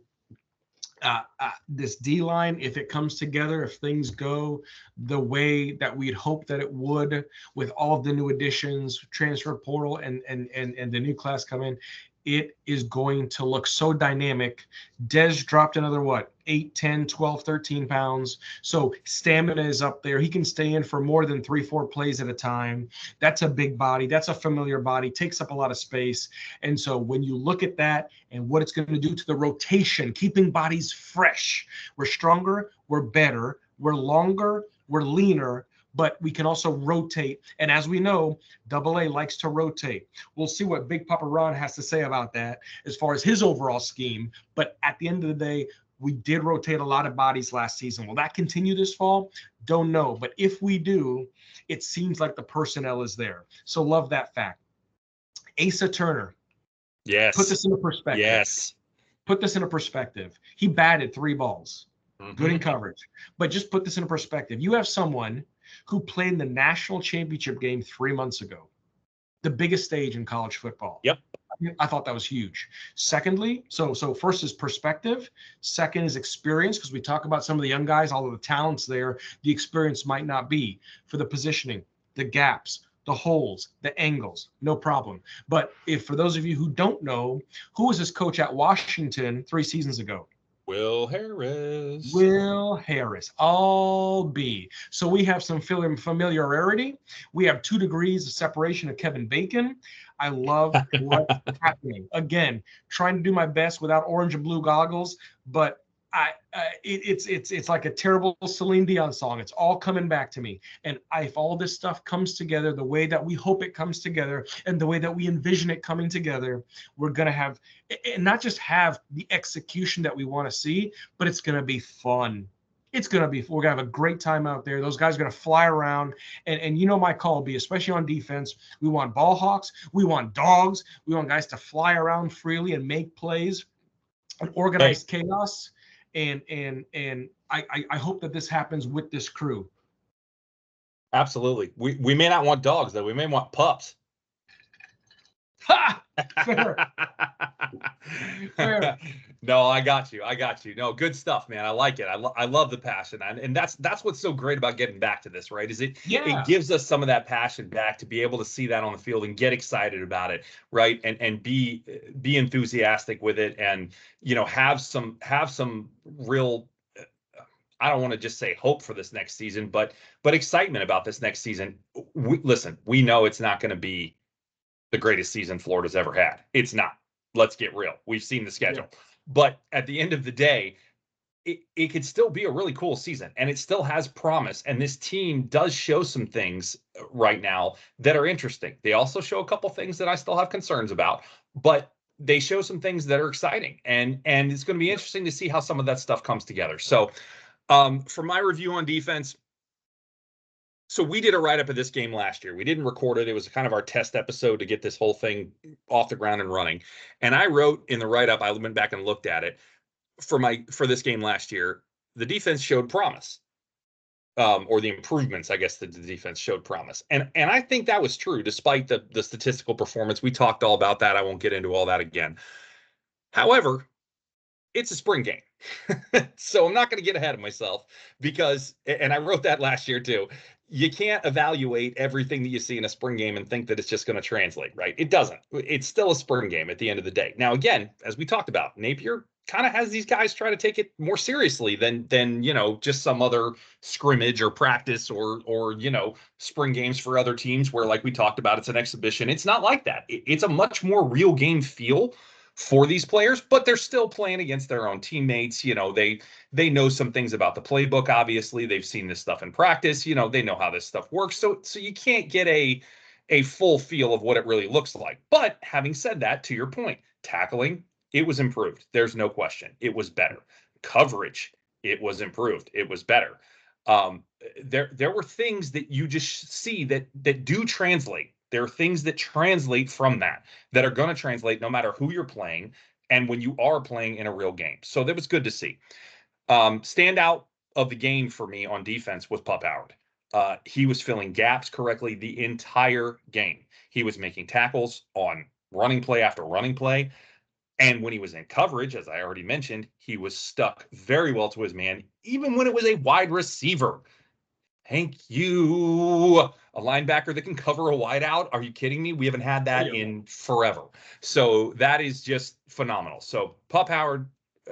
S2: this D-line, if it comes together, if things go the way that we'd hope that it would, with all of the new additions, transfer portal, and the new class come in, it is going to look so dynamic. Dez dropped another 8, 10, 12, 13 pounds. So stamina is up there. He can stay in for more than 3-4 plays at a time. That's a big body. That's a familiar body, takes up a lot of space. And so when you look at that and what it's going to do to the rotation, keeping bodies fresh, we're stronger, we're better, we're longer, we're leaner, but we can also rotate. And as we know, AA likes to rotate. We'll see what Big Papa Ron has to say about that as far as his overall scheme. But at the end of the day, we did rotate a lot of bodies last season. Will that continue this fall? Don't know. But if we do, it seems like the personnel is there. So love that fact. Asa Turner.
S1: Yes.
S2: Put this into perspective.
S1: Yes.
S2: Put this into perspective. He batted 3 balls. Good in coverage. But just put this into perspective. You have someone who played in the national championship game 3 months ago, the biggest stage in college football.
S1: Yep.
S2: I thought that was huge. Secondly, so first is perspective. Second is experience, because we talk about some of the young guys, all of the talents there, the experience might not be for the positioning, the gaps, the holes, the angles, no problem. But if for those of you who don't know, who was his coach at Washington 3 seasons ago?
S1: Will Harris.
S2: Will Harris, all B. So we have some familiarity. We have 2 degrees of separation of Kevin Bacon. I love what's happening. Again, trying to do my best without orange and blue goggles, but it's like a terrible Celine Dion song. It's all coming back to me. And if all this stuff comes together the way that we hope it comes together and the way that we envision it coming together, we're going to have, and not just have the execution that we want to see, but it's going to be fun. We're going to have a great time out there. Those guys are going to fly around. And you know my call will be, especially on defense, we want ball hawks. We want dogs. We want guys to fly around freely and make plays and organize chaos. And I hope that this happens with this crew.
S1: Absolutely. We may not want dogs though. We may want pups.
S2: Ha! Fair. Fair.
S1: No, I got you. I got you. No, good stuff, man. I like it. I love the passion, and that's what's so great about getting back to this, right? Is it
S2: Yeah.
S1: gives us some of that passion back to be able to see that on the field and get excited about it, right? And be enthusiastic with it, and have some real. I don't want to just say hope for this next season, but excitement about this next season. Listen, we know it's not going to be the greatest season Florida's ever had. It's not. Let's get real. We've seen the schedule. Yeah. But at the end of the day, it could still be a really cool season, and it still has promise. And this team does show some things right now that are interesting. They also show a couple things that I still have concerns about, but they show some things that are exciting. And it's going to be interesting to see how some of that stuff comes together. So for my review on defense, so we did a write-up of this game last year. We didn't record it. It was kind of our test episode to get this whole thing off the ground and running. And I wrote in the write-up, I went back and looked at it for this game last year. The defense showed promise, or the improvements, I guess, that the defense showed promise. And I think that was true, despite the statistical performance. We talked all about that. I won't get into all that again. However, it's a spring game. So I'm not going to get ahead of myself because, and I wrote that last year too, you can't evaluate everything that you see in a spring game and think that it's just going to translate, right? It doesn't. It's still a spring game at the end of the day. Now, again, as we talked about, Napier kind of has these guys try to take it more seriously than just some other scrimmage or practice or spring games for other teams where, like we talked about, it's an exhibition. It's not like that. It's a much more real game feel for these players, but they're still playing against their own teammates. They know some things about the playbook. Obviously, they've seen this stuff in practice. They know how this stuff works. So you can't get a full feel of what it really looks like. But having said that, to your point, tackling, it was improved. There's no question. It was better. Coverage, it was improved. It was better. There were things that you just see that do translate. There are things that translate from that are going to translate no matter who you're playing and when you are playing in a real game. So that was good to see. Standout of the game for me on defense was Pup Howard. He was filling gaps correctly the entire game. He was making tackles on running play after running play. And when he was in coverage, as I already mentioned, he was stuck very well to his man, even when it was a wide receiver. Thank you. A linebacker that can cover a wideout. Are you kidding me? We haven't had that in forever. So that is just phenomenal. So Pup Howard,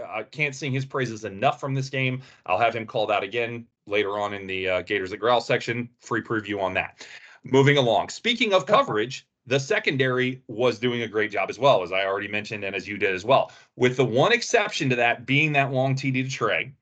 S1: I can't sing his praises enough from this game. I'll have him called out again later on in the Gators that Growl section. Free preview on that. Moving along. Speaking of coverage, the secondary was doing a great job as well, as I already mentioned, and as you did as well. With the one exception to that being that long TD to Trey.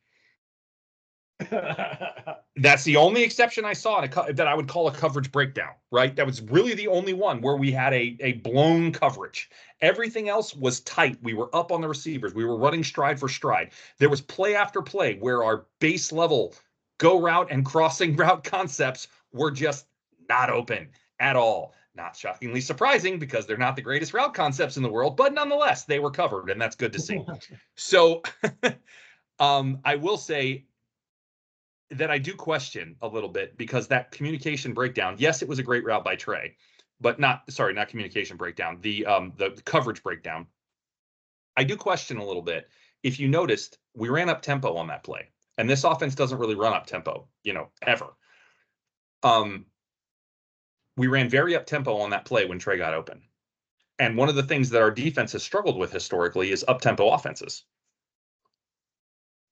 S1: That's the only exception I saw that I would call a coverage breakdown, right? That was really the only one where we had a blown coverage. Everything else was tight. We were up on the receivers. We were running stride for stride. There was play after play where our base level go route and crossing route concepts were just not open at all. Not shockingly surprising because they're not the greatest route concepts in the world, but nonetheless, they were covered, and that's good to see. So I will say that I do question a little bit because that communication breakdown, yes, it was a great route by Trey, but not communication breakdown, the coverage breakdown. I do question a little bit. If you noticed, we ran up tempo on that play, and this offense doesn't really run up tempo, ever. We ran very up tempo on that play when Trey got open. And one of the things that our defense has struggled with historically is up tempo offenses.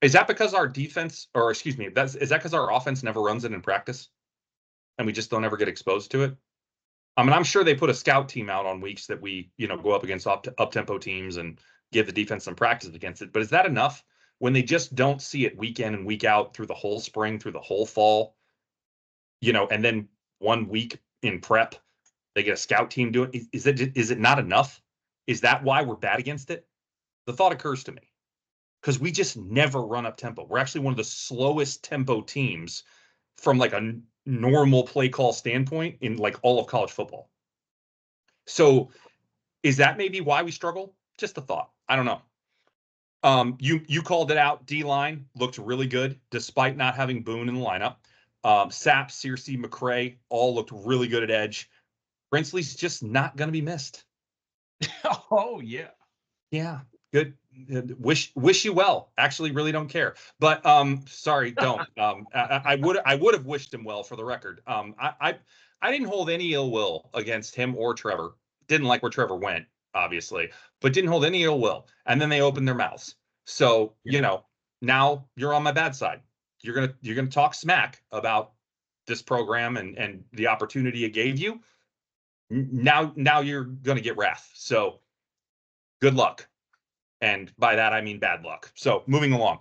S1: Is that because our defense, or excuse me, is that because our offense never runs it in practice and we just don't ever get exposed to it? I mean, I'm sure they put a scout team out on weeks that we, go up against up-tempo teams and give the defense some practice against it. But is that enough when they just don't see it week in and week out through the whole spring, through the whole fall, and then 1 week in prep, they get a scout team doing it? Is it not enough? Is that why we're bad against it? The thought occurs to me. Because we just never run up tempo. We're actually one of the slowest tempo teams from like a normal play call standpoint in like all of college football. So is that maybe why we struggle? Just a thought. I don't know. You called it out. D-line looked really good despite not having Boone in the lineup. Sapp, Searcy, McCray all looked really good at edge. Brinsley's just not going to be missed.
S2: Oh yeah.
S1: Yeah, good. Wish you well. Actually, really don't care. But sorry, don't. I would have wished him well for the record. I didn't hold any ill will against him or Trevor. Didn't like where Trevor went, obviously, but didn't hold any ill will. And then they opened their mouths. So now you're on my bad side. You're gonna talk smack about this program and the opportunity it gave you. Now you're gonna get wrath. So good luck. And by that I mean bad luck. So moving along.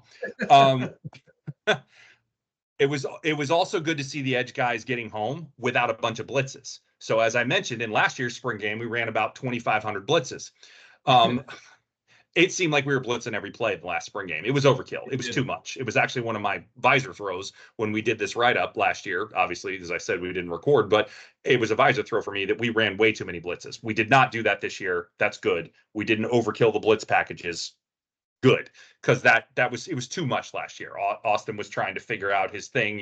S1: It was also good to see the edge guys getting home without a bunch of blitzes. So as I mentioned in last year's spring game, we ran about 2,500 blitzes. It seemed like we were blitzing every play in the last spring game. It was overkill. It was too much. It was actually one of my visor throws when we did this write-up last year. Obviously, as I said, we didn't record, but it was a visor throw for me that we ran way too many blitzes. We did not do that this year. That's good. We didn't overkill the blitz packages. Good, because it was too much last year. Austin was trying to figure out his thing,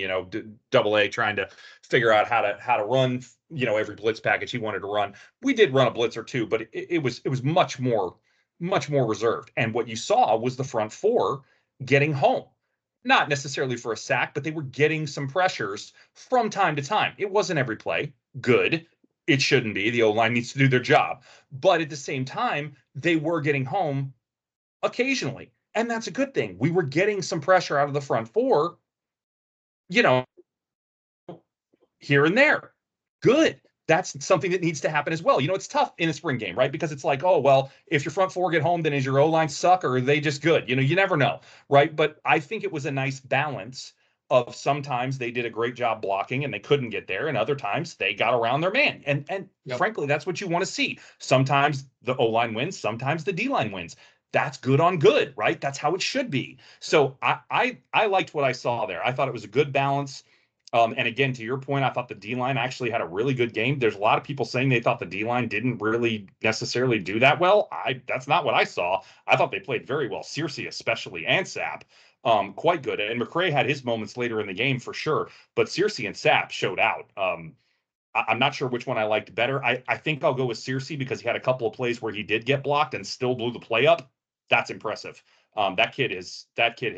S1: Double A trying to figure out how to run, every blitz package he wanted to run. We did run a blitz or two, but it was much more reserved. And what you saw was the front four getting home, not necessarily for a sack, but they were getting some pressures from time to time. It wasn't every play. Good. It shouldn't be. The O-line needs to do their job. But at the same time, they were getting home occasionally. And that's a good thing. We were getting some pressure out of the front four, here and there. Good. That's something that needs to happen as well. It's tough in a spring game, right? Because it's like, oh, well, if your front four get home, then is your O-line suck or are they just good? You never know, right? But I think it was a nice balance of sometimes they did a great job blocking and they couldn't get there, and other times they got around their man. And frankly, that's what you want to see. Sometimes the O-line wins, sometimes the D-line wins. That's good on good, right? That's how it should be. So I liked what I saw there. I thought it was a good balance. And again, to your point, I thought the D-line actually had a really good game. There's a lot of people saying they thought the D-line didn't really necessarily do that well. That's not what I saw. I thought they played very well. Searcy especially, and Sapp, quite good. And McCray had his moments later in the game for sure, but Searcy and Sapp showed out. I'm not sure which one I liked better. I think I'll go with Searcy because he had a couple of plays where he did get blocked and still blew the play up. That's impressive. That kid has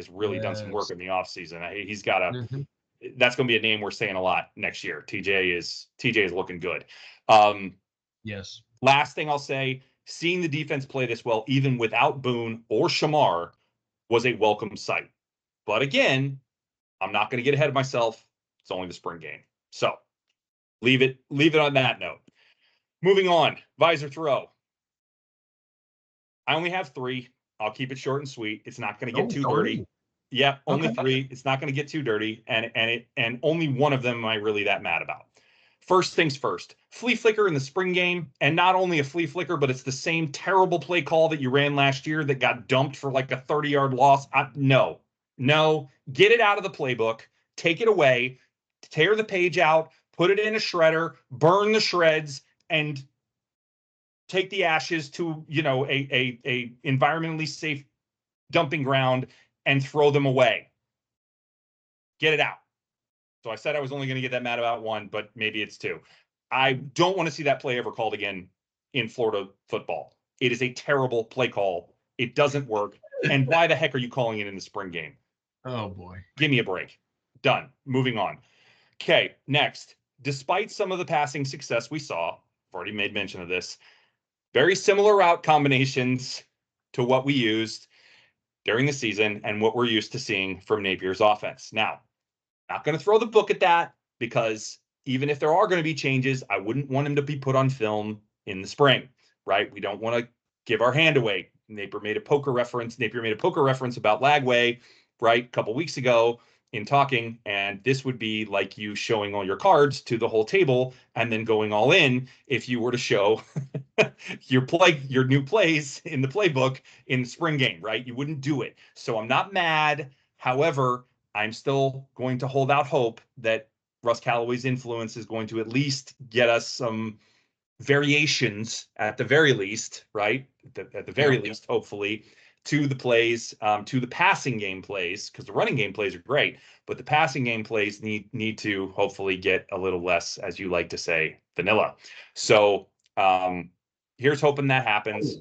S1: really done some work in the offseason. He's got that's going to be a name we're saying a lot next year. TJ is looking good.
S2: Yes.
S1: Last thing I'll say, seeing the defense play this well, even without Boone or Shamar, was a welcome sight. But again, I'm not going to get ahead of myself. It's only the spring game. So leave it on that note. Moving on, visor throw. I only have 3. I'll keep it short and sweet. It's not going to get too dirty. Yeah, only 3. It's not going to get too dirty, and only one of them am I really that mad about. First things first, flea flicker in the spring game, and not only a flea flicker, but it's the same terrible play call that you ran last year that got dumped for like a 30-yard loss. No, get it out of the playbook, take it away, tear the page out, put it in a shredder, burn the shreds, and take the ashes to, a environmentally safe dumping ground and throw them away. Get it out. So I said I was only going to get that mad about 1, but maybe it's 2. I don't want to see that play ever called again in Florida football. It is a terrible play call. It doesn't work. And why the heck are you calling it in the spring game?
S2: Oh, boy.
S1: Give me a break. Done. Moving on. Okay, next. Despite some of the passing success we saw, I've already made mention of this, very similar route combinations to what we used during the season and what we're used to seeing from Napier's offense. Now, not going to throw the book at that because even if there are going to be changes, I wouldn't want him to be put on film in the spring, right? We don't want to give our hand away. Napier made a poker reference about Lagway, right, a couple weeks ago in talking, and this would be like you showing all your cards to the whole table and then going all in if you were to show your new plays in the playbook in the spring game, right? You wouldn't do it. So I'm not mad. However, I'm still going to hold out hope that Russ Callaway's influence is going to at least get us some variations at the very least, right? At the very least, hopefully, to the plays, to the passing game plays, because the running game plays are great, but the passing game plays need to hopefully get a little less, as you like to say, vanilla. So here's hoping that happens.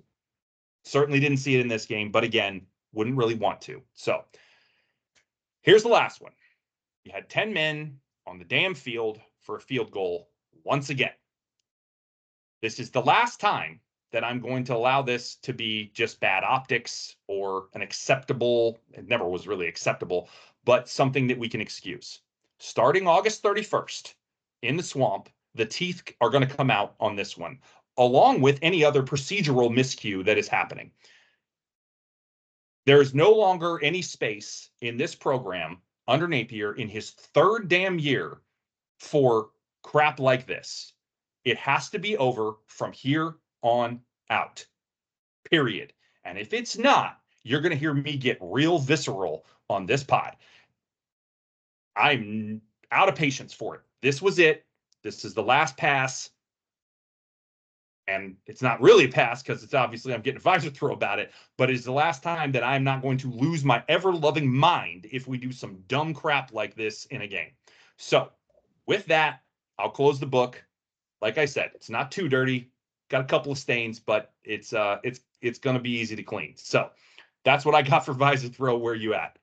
S1: Certainly didn't see it in this game, but again, wouldn't really want to. So here's the last one. You had 10 men on the damn field for a field goal once again. This is the last time that I'm going to allow this to be just bad optics or an acceptable, it never was really acceptable, but something that we can excuse. Starting August 31st in the swamp, the teeth are going to come out on this one, along with any other procedural miscue that is happening. There is no longer any space in this program under Napier in his third damn year for crap like this. It has to be over from here on out, period. And if it's not, you're going to hear me get real visceral on this pod. I'm out of patience for it. This was it. This is the last pass. And it's not really a pass because it's obviously I'm getting a visor throw about it, but it's the last time that I'm not going to lose my ever-loving mind if we do some dumb crap like this in a game. So with that, I'll close the book. Like I said, it's not too dirty. Got a couple of stains, but it's going to be easy to clean. So that's what I got for visor throw. Where you at?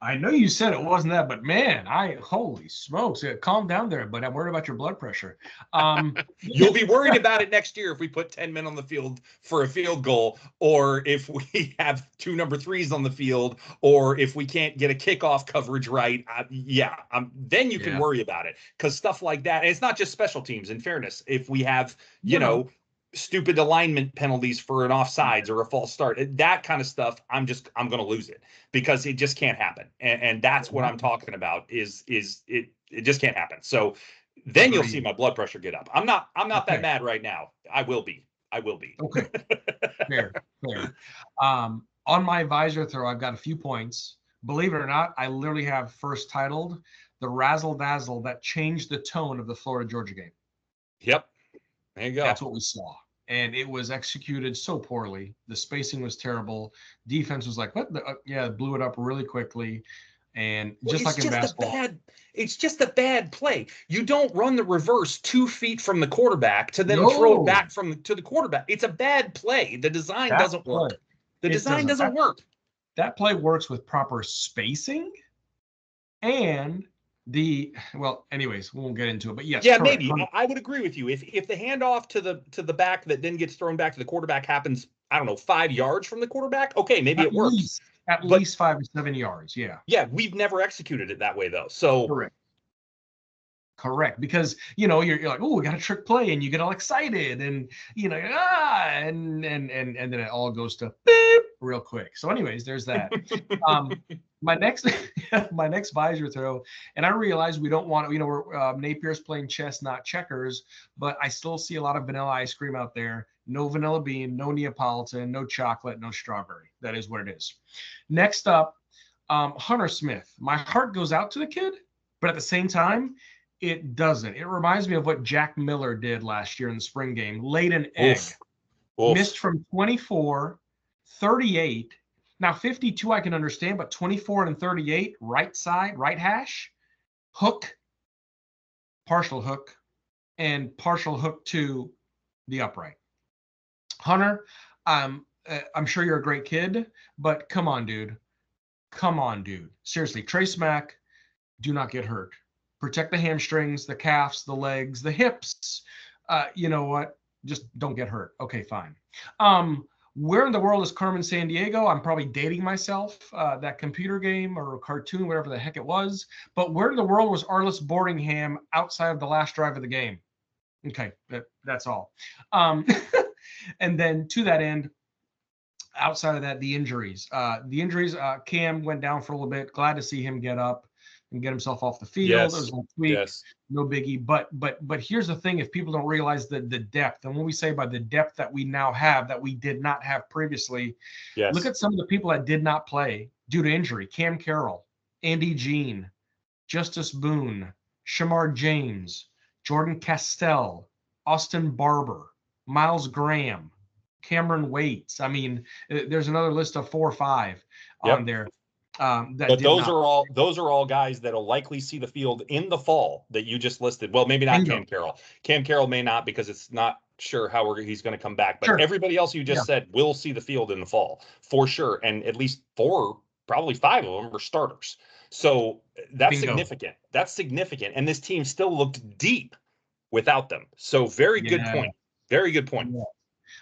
S2: I know you said it wasn't that, but man, holy smokes, yeah, calm down there. But I'm worried about your blood pressure.
S1: You'll be worried about it next year if we put 10 men on the field for a field goal, or if we have 2 number 3s on the field, or if we can't get a kickoff coverage right. Then you can worry about it, because stuff like that. And it's not just special teams. In fairness, if we have, you know, stupid alignment penalties for an offsides or a false start, that kind of stuff, I'm going to lose it, because it just can't happen. And that's what I'm talking about is it just can't happen. So then you'll see my blood pressure get up. I'm not that mad right now. I will be.
S2: Okay. Fair. On my visor throw, I've got a few points. Believe it or not, I literally have first titled the razzle dazzle that changed the tone of the Florida Georgia game.
S1: Yep. There you go.
S2: That's what we saw. And it was executed so poorly. The spacing was terrible. Defense was like, what? Blew it up really quickly. And just like in basketball.
S1: It's just a bad play. You don't run the reverse 2 feet from the quarterback to then throw it back to the quarterback. It's a bad play. The design doesn't work. The design doesn't work.
S2: That play works with proper spacing and anyways, we won't get into it, but yes.
S1: Yeah, correct. Maybe I would agree with you. If the handoff to the back that then gets thrown back to the quarterback happens, I don't know, 5 yards from the quarterback, okay, maybe it works.
S2: At least 5 or 7 yards, yeah.
S1: Yeah, we've never executed it that way though. So
S2: correct, because you're like, oh, we got a trick play, and you get all excited, and and then it all goes to beep real quick. So anyways, there's that. My next visor throw, and I realize we don't want to, we're Napier's playing chess, not checkers, but I still see a lot of vanilla ice cream out there. No vanilla bean, no Neapolitan, no chocolate, no strawberry. That is what it is. Next up, Hunter Smith. My heart goes out to the kid, but at the same time, it doesn't. It reminds me of what Jack Miller did last year in the spring game. Laid an egg. Oof. Missed from 24, 38. Now, 52 I can understand, but 24 and 38, right side, right hash, hook, partial hook, and partial hook to the upright. Hunter, I'm sure you're a great kid, but come on, dude. Seriously, Trace Mack, do not get hurt. Protect the hamstrings, the calves, the legs, the hips. You know what? Just don't get hurt. Okay, fine. Where in the world is Carmen Sandiego? I'm probably dating myself, that computer game or cartoon, whatever the heck it was. But where in the world was Arliss Boardingham outside of the last drive of the game? Okay, that's all. And then to that end, outside of that, the injuries. Cam went down for a little bit. Glad to see him get up and get himself off the field.
S1: Yes.
S2: It was a tweak, no biggie. But here's the thing: if people don't realize the depth, and when we say by the depth that we now have that we did not have previously, look at some of the people that did not play due to injury: Cam Carroll, Andy Jean, Justice Boone, Shamar James, Jordan Castell, Austin Barber, Miles Graham, Cameron Waits. I mean, there's another list of 4 or 5 on
S1: Yep.
S2: there that
S1: But
S2: did not.
S1: those are all guys that'll likely see the field in the fall that you just listed. Well, maybe not
S2: Bingo.
S1: Cam Carroll. Cam Carroll may not because it's not sure how he's going to come back. But
S2: Sure.
S1: everybody else you
S2: Yeah.
S1: just said will see the field in the fall for sure, and at least 4, probably 5 of them are starters. So that's
S2: Bingo.
S1: significant. That's significant, and this team still looked deep without them. So very good
S2: Yeah.
S1: point. Very good point.
S2: Yeah.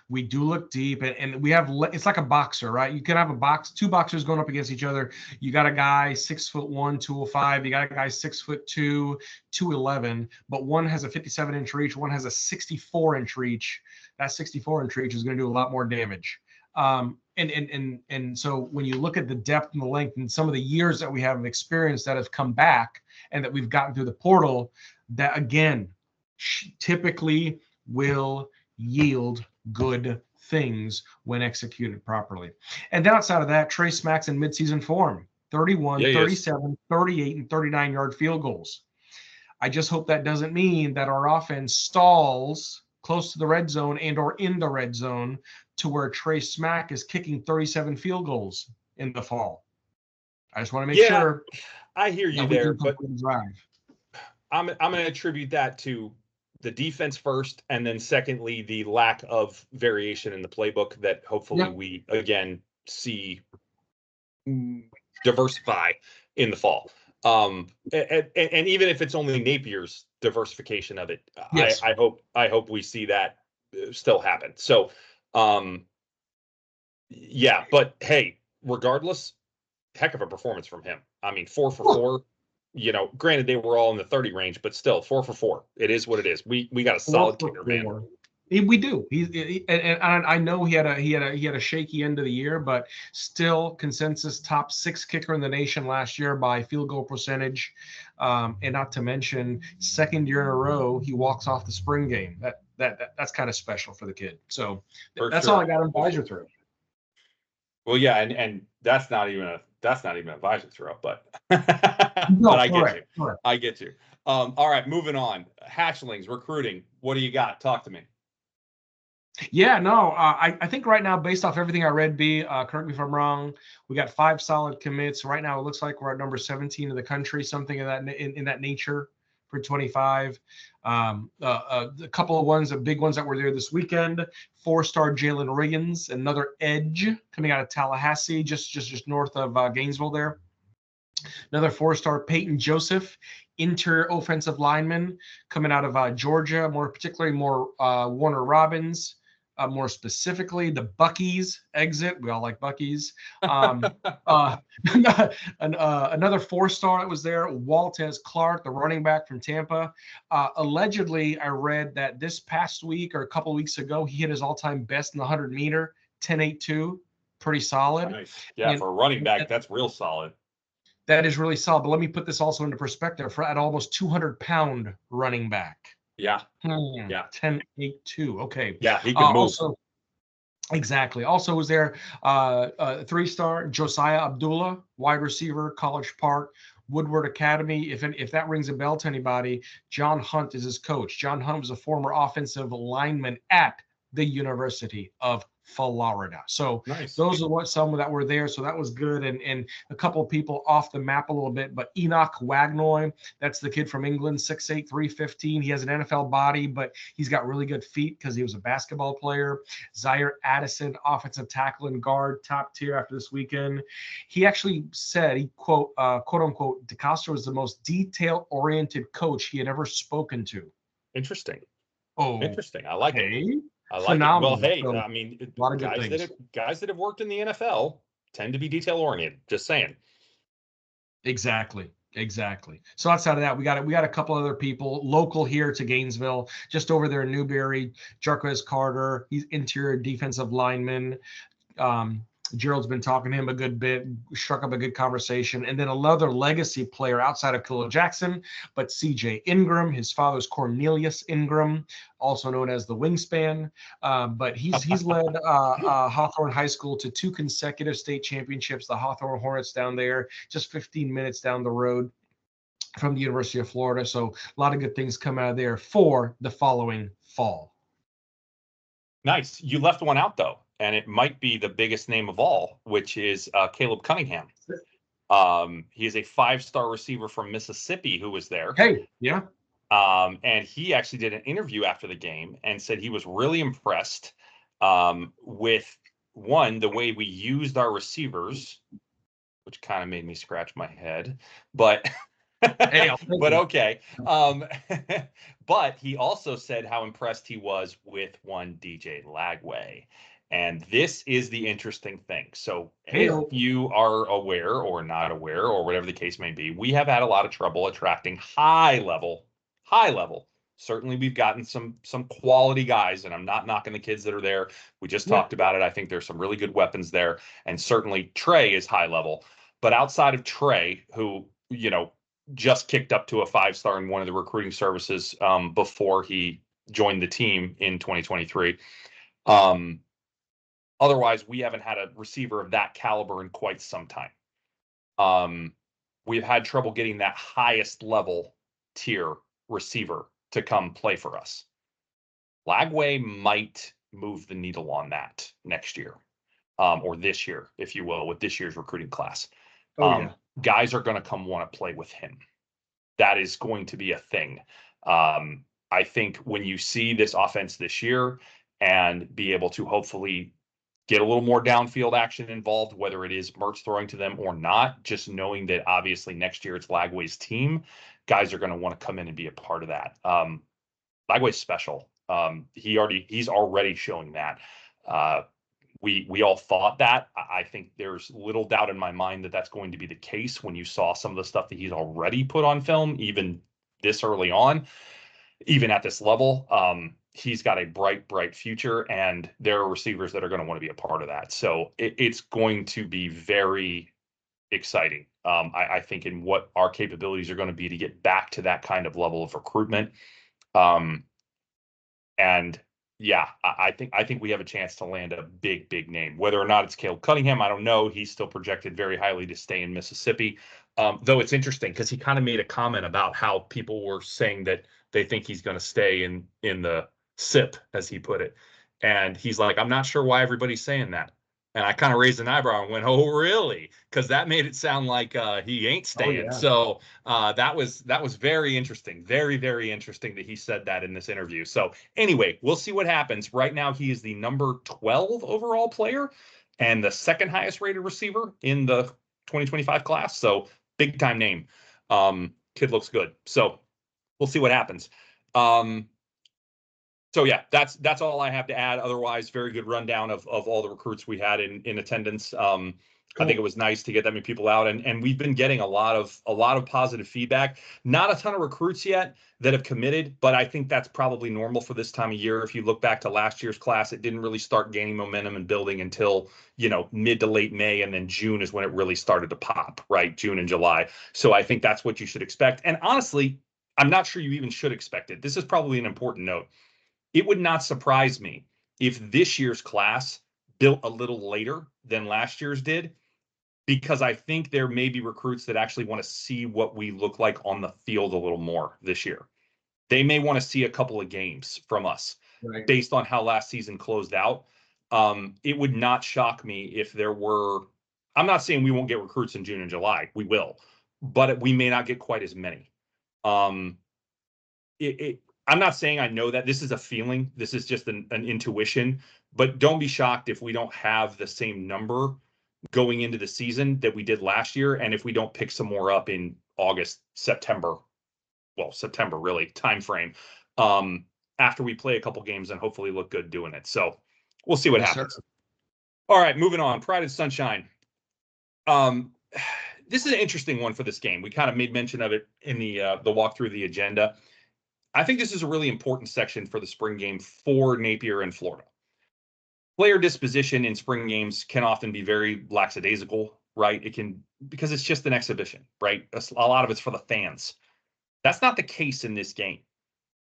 S2: We do look deep, and we have, it's like a boxer, right? You can have two boxers going up against each other. You got a guy 6'1", 205. You got a guy 6'2", 211, but one has a 57-inch reach, one has a 64-inch reach. That 64-inch reach is going to do a lot more damage. And so when you look at the depth and the length and some of the years that we have of experience that have come back and that we've gotten through the portal, that again typically will yield good things when executed properly. And then outside of that, Trey Smack's in midseason form, 31,
S1: Yeah,
S2: 37, 38, and 39-yard field goals. I just hope that doesn't mean that our offense stalls close to the red zone and or in the red zone to where Trey Smack is kicking 37 field goals in the fall. I just want to make sure
S1: I hear you
S2: that we
S1: there,
S2: can
S1: but
S2: drive.
S1: I'm going to attribute that to the defense first, and then secondly, the lack of variation in the playbook that hopefully we again see diversify in the fall. And even if it's only Napier's diversification of it,
S2: Yes.
S1: I hope we see that still happen. So, yeah, but hey, regardless, heck of a performance from him. I mean, 4 for 4. You know, granted they were all in the 30 range, but still 4 for 4. It is what it is. We got a solid kicker, man.
S2: We do. And I know he had a shaky end of the year, but still consensus top 6 kicker in the nation last year by field goal percentage, and not to mention second year in a row he walks off the spring game. That's kind of special for the kid. So that's all I got on visor throw.
S1: Well, yeah, and that's not even a visor throw, but
S2: no,
S1: but I
S2: correct,
S1: get you.
S2: correct.
S1: I get you. All right, moving on. Hatchlings recruiting. What do you got? Talk to me.
S2: Yeah, no, I think right now, based off everything I read, correct me if I'm wrong, we got 5 solid commits. Right now, it looks like we're at number 17 in the country, something of that in that nature for 25. A couple of ones, the big ones that were there this weekend. 4-star Jalen Riggins, another edge coming out of Tallahassee, just north of Gainesville there. Another 4-star Peyton Joseph, interior offensive lineman coming out of Georgia, more particularly Warner Robins. More specifically, the Buckies exit. We all like Buckies. Another 4-star that was there, Waltez Clark, the running back from Tampa. Allegedly, I read that this past week or a couple of weeks ago, he hit his all-time best in the 100-meter, 10.82. Pretty solid.
S1: Nice. Yeah, for a running back, that's real solid.
S2: That is really solid. But let me put this also into perspective. For at almost 200-pound running back.
S1: Yeah.
S2: Yeah. 10.82. Okay.
S1: Yeah, he can move.
S2: Also, exactly. Also was there 3-star Josiah Abdullah, wide receiver, College Park, Woodward Academy. If that rings a bell to anybody, John Hunt is his coach. John Hunt was a former offensive lineman at the University of Florida. So
S1: nice.
S2: Those are some that were there. So that was good. And a couple of people off the map a little bit, but Enoch Wagnoy, that's the kid from England, 6'8", 315. He has an NFL body, but he's got really good feet because he was a basketball player. Zaire Addison, offensive tackle and guard, top tier after this weekend. He actually said, he quote unquote, DeCosta was the most detail-oriented coach he had ever spoken to.
S1: Interesting.
S2: Oh,
S1: interesting. I like it. I like
S2: phenomenal.
S1: it. Well, hey,
S2: So,
S1: I mean,
S2: a lot of good things.
S1: Guys that have worked in the NFL tend to be detail oriented. Just saying.
S2: Exactly. So outside of that, we got a couple other people local here to Gainesville, just over there in Newberry. Jarquez Carter, he's interior defensive lineman. Gerald's been talking to him a good bit, struck up a good conversation. And then another legacy player outside of Khalil Jackson, but CJ Ingram, his father's Cornelius Ingram, also known as the Wingspan. But he's led Hawthorne High School to 2 consecutive state championships, the Hawthorne Hornets down there, just 15 minutes down the road from the University of Florida. So a lot of good things come out of there for the following fall.
S1: Nice. You left one out though, and it might be the biggest name of all, which is Caleb Cunningham. He is a 5-star receiver from Mississippi who was there.
S2: Hey, yeah.
S1: And he actually did an interview after the game and said he was really impressed with one, the way we used our receivers, which kind of made me scratch my head, but
S2: Hey,
S1: but okay. But he also said how impressed he was with one DJ Lagway. And this is the interesting thing. So if you are aware or not aware, or whatever the case may be, we have had a lot of trouble attracting high level. Certainly we've gotten some quality guys, and I'm not knocking the kids that are there. We just talked about it. I think there's some really good weapons there. And certainly Trey is high level. But outside of Trey, who, just kicked up to a 5-star in one of the recruiting services before he joined the team in 2023. Otherwise, we haven't had a receiver of that caliber in quite some time. We've had trouble getting that highest level tier receiver to come play for us. Lagway might move the needle on that next year, or this year, if you will, with this year's recruiting class. Guys are going to come want to play with him. That is going to be a thing. I think when you see this offense this year and be able to hopefully get a little more downfield action involved, whether it is Mertz throwing to them or not, just knowing that obviously next year it's Lagway's team, guys are going to want to come in and be a part of that. Lagway's special. He's already showing that. We all thought that. I think there's little doubt in my mind that that's going to be the case when you saw some of the stuff that he's already put on film, even this early on, even at this level. He's got a bright future, and there are receivers that are going to want to be a part of that. So it's going to be very exciting. I think in what our capabilities are going to be to get back to that kind of level of recruitment. And yeah, I think we have a chance to land a big name. Whether or not it's Caleb Cunningham, I don't know. He's still projected very highly to stay in Mississippi. Though it's interesting because he kind of made a comment about how people were saying that they think he's going to stay in the SIP, as he put it. And he's like, I'm not sure why everybody's saying that. And I kind of raised an eyebrow and went, oh, really? Because that made it sound like he ain't staying. So that was very interesting. Very interesting that he said that in this interview. So anyway, we'll see what happens. Right now, he is the number 12 overall player and the second highest rated receiver in the 2025 class. So big time name. Kid looks good. So we'll see what happens. So yeah, that's all I have to add. Otherwise, very good rundown of all the recruits we had in attendance. Cool. I think it was nice to get that many people out, and we've been getting a lot of positive feedback. Not a ton of recruits yet that have committed, but I think that's probably normal for this time of year. If you look back to last year's class, it didn't really start gaining momentum and building until mid to late May, and then June is when it really started to pop. Right, June and July. So I think that's what you should expect. And honestly, I'm not sure you even should expect it. This is probably an important note. It would not surprise me if this year's class built a little later than last year's did, because I think there may be recruits that actually want to see what we look like on the field a little more this year. They may want to see a couple of games from us based on how last season closed out. It would not shock me if there were, I'm not saying we won't get recruits in June and July. We will, but we may not get quite as many. I'm not saying I know that. This is a feeling. This is just an intuition. But don't be shocked if we don't have the same number going into the season that we did last year, and if we don't pick some more up in August, September really timeframe, after we play a couple games and hopefully look good doing it. So we'll see what happens. Sir. All right, moving on. Pride and Sunshine. This is an interesting one for this game. We kind of made mention of it in the walk through the agenda. I think this is a really important section for the spring game for Napier and Florida. Player disposition in spring games can often be very lackadaisical, right? It can, because it's just an exhibition, right? A lot of it's for the fans. That's not the case in this game,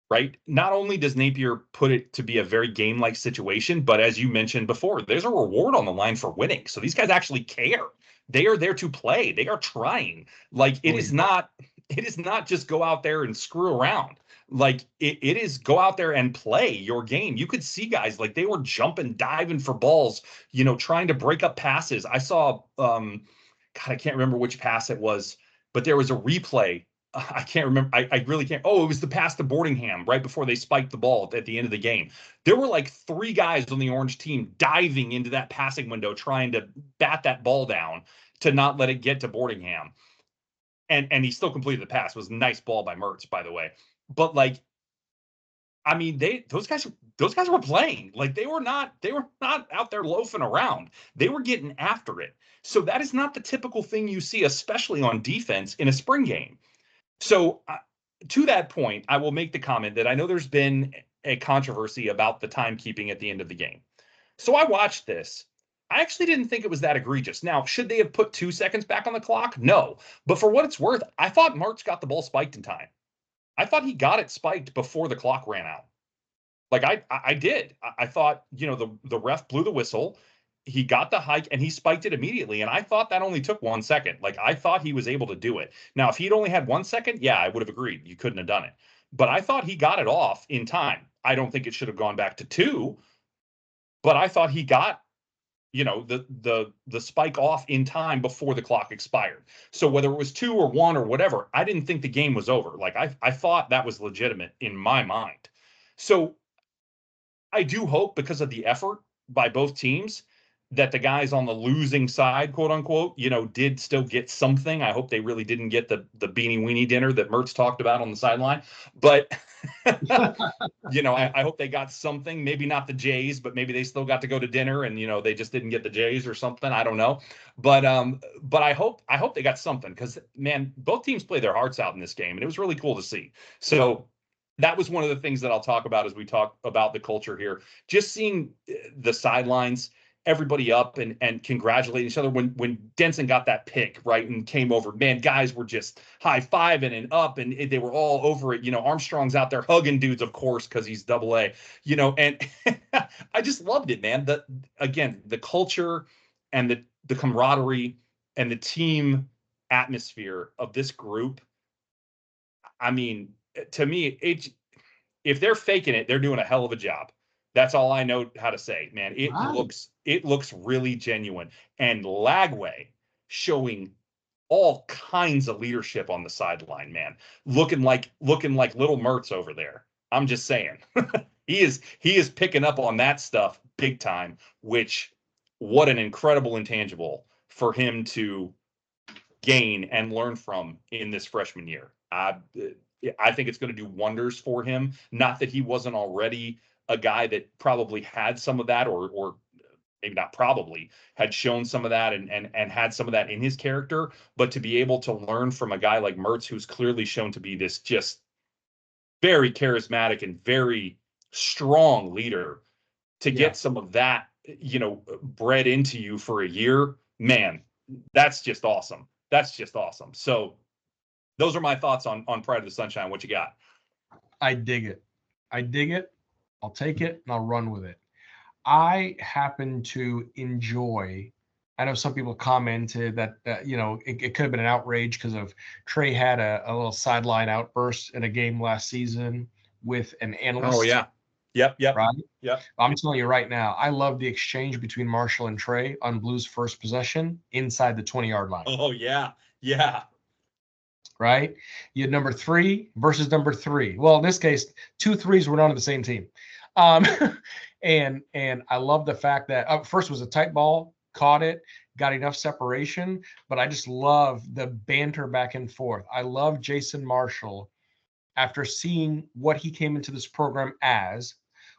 S1: right? Not only does Napier put it to be a very game-like situation, but as you mentioned before, there's a reward on the line for winning. So these guys actually care. They are there to play. They are trying. Like, it is not just go out there and screw around. Like it is go out there and play your game. You could see guys like they were jumping, diving for balls, trying to break up passes. I saw God, I can't remember which pass it was, but there was a replay. I can't remember. I really can't. Oh, it was the pass to Boardingham right before they spiked the ball at the end of the game. There were like three guys on the orange team diving into that passing window, trying to bat that ball down to not let it get to Boardingham. And he still completed the pass. It was a nice ball by Mertz, by the way. But like, I mean, those guys were playing. Like they were not out there loafing around. They were getting after it. So that is not the typical thing you see, especially on defense in a spring game. So to that point, I will make the comment that I know there's been a controversy about the timekeeping at the end of the game. So I watched this. I actually didn't think it was that egregious. Now, should they have put 2 seconds back on the clock? No. But for what it's worth, I thought Mertz got the ball spiked in time. I thought he got it spiked before the clock ran out. Like I did. I thought, the ref blew the whistle. He got the hike and he spiked it immediately. And I thought that only took 1 second. Like I thought he was able to do it. Now, if he'd only had 1 second, yeah, I would have agreed. You couldn't have done it. But I thought he got it off in time. I don't think it should have gone back to 2, but I thought he got the spike off in time before the clock expired. So whether it was 2 or 1 or whatever, I didn't think the game was over. Like I thought that was legitimate in my mind. So I do hope, because of the effort by both teams, that the guys on the losing side, quote unquote, did still get something. I hope they really didn't get the beanie weenie dinner that Mertz talked about on the sideline. But I hope they got something. Maybe not the Jays, but maybe they still got to go to dinner, and they just didn't get the Jays or something. I don't know. But I hope they got something, because man, both teams played their hearts out in this game, and it was really cool to see. So that was one of the things that I'll talk about as we talk about the culture here. Just seeing the sidelines, everybody up and congratulating each other when Denson got that pick, right, and came over. Man, guys were just high-fiving and up, and they were all over it. Armstrong's out there hugging dudes, of course, because he's AA. And I just loved it, man. The culture and the camaraderie and the team atmosphere of this group. I mean, to me, if they're faking it, they're doing a hell of a job. That's all I know how to say, man. It looks really genuine. And Lagway showing all kinds of leadership on the sideline, man. Looking like little Mertz over there. I'm just saying. He is picking up on that stuff big time, which what an incredible intangible for him to gain and learn from in this freshman year. I think it's going to do wonders for him. Not that he wasn't already a guy that probably had some of that, or maybe not probably, had shown some of that and had some of that in his character, but to be able to learn from a guy like Mertz, who's clearly shown to be this just very charismatic and very strong leader, to get some of that, bred into you for a year, man, that's just awesome. That's just awesome. So those are my thoughts on Pride of the Sunshine. What you got?
S2: I dig it. I'll take it and I'll run with it. I happen to enjoy. I know some people commented that it could have been an outrage because of Trey had a little sideline outburst in a game last season with an analyst.
S1: Oh yeah, yep,
S2: right,
S1: yep.
S2: I'm telling you right now, I love the exchange between Marshall and Trey on Blue's first possession inside the 20-yard line.
S1: Oh yeah.
S2: Right? You had number 3 versus number 3. Well, in this case, 2 threes were not on the same team. And I love the fact that first was a tight ball, caught it, got enough separation, but I just love the banter back and forth. I love Jason Marshall, after seeing what he came into this program as,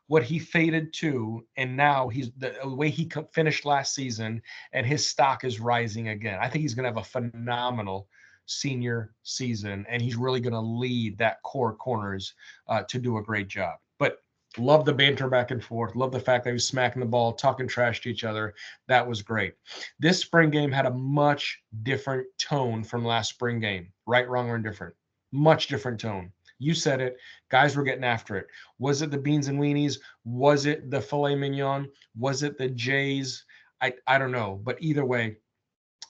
S2: what he faded to, and now he's the way he finished last season, and his stock is rising again. I think he's going to have a phenomenal senior season, and he's really going to lead that core corners to do a great job. But love the banter back and forth. Love the fact that he was smacking the ball, talking trash to each other. That was great. This spring game had a much different tone from last spring game. Right, wrong, or indifferent. Much different tone. You said it. Guys were getting after it. Was it the beans and weenies? Was it the filet mignon? Was it the Jays? I don't know. But either way,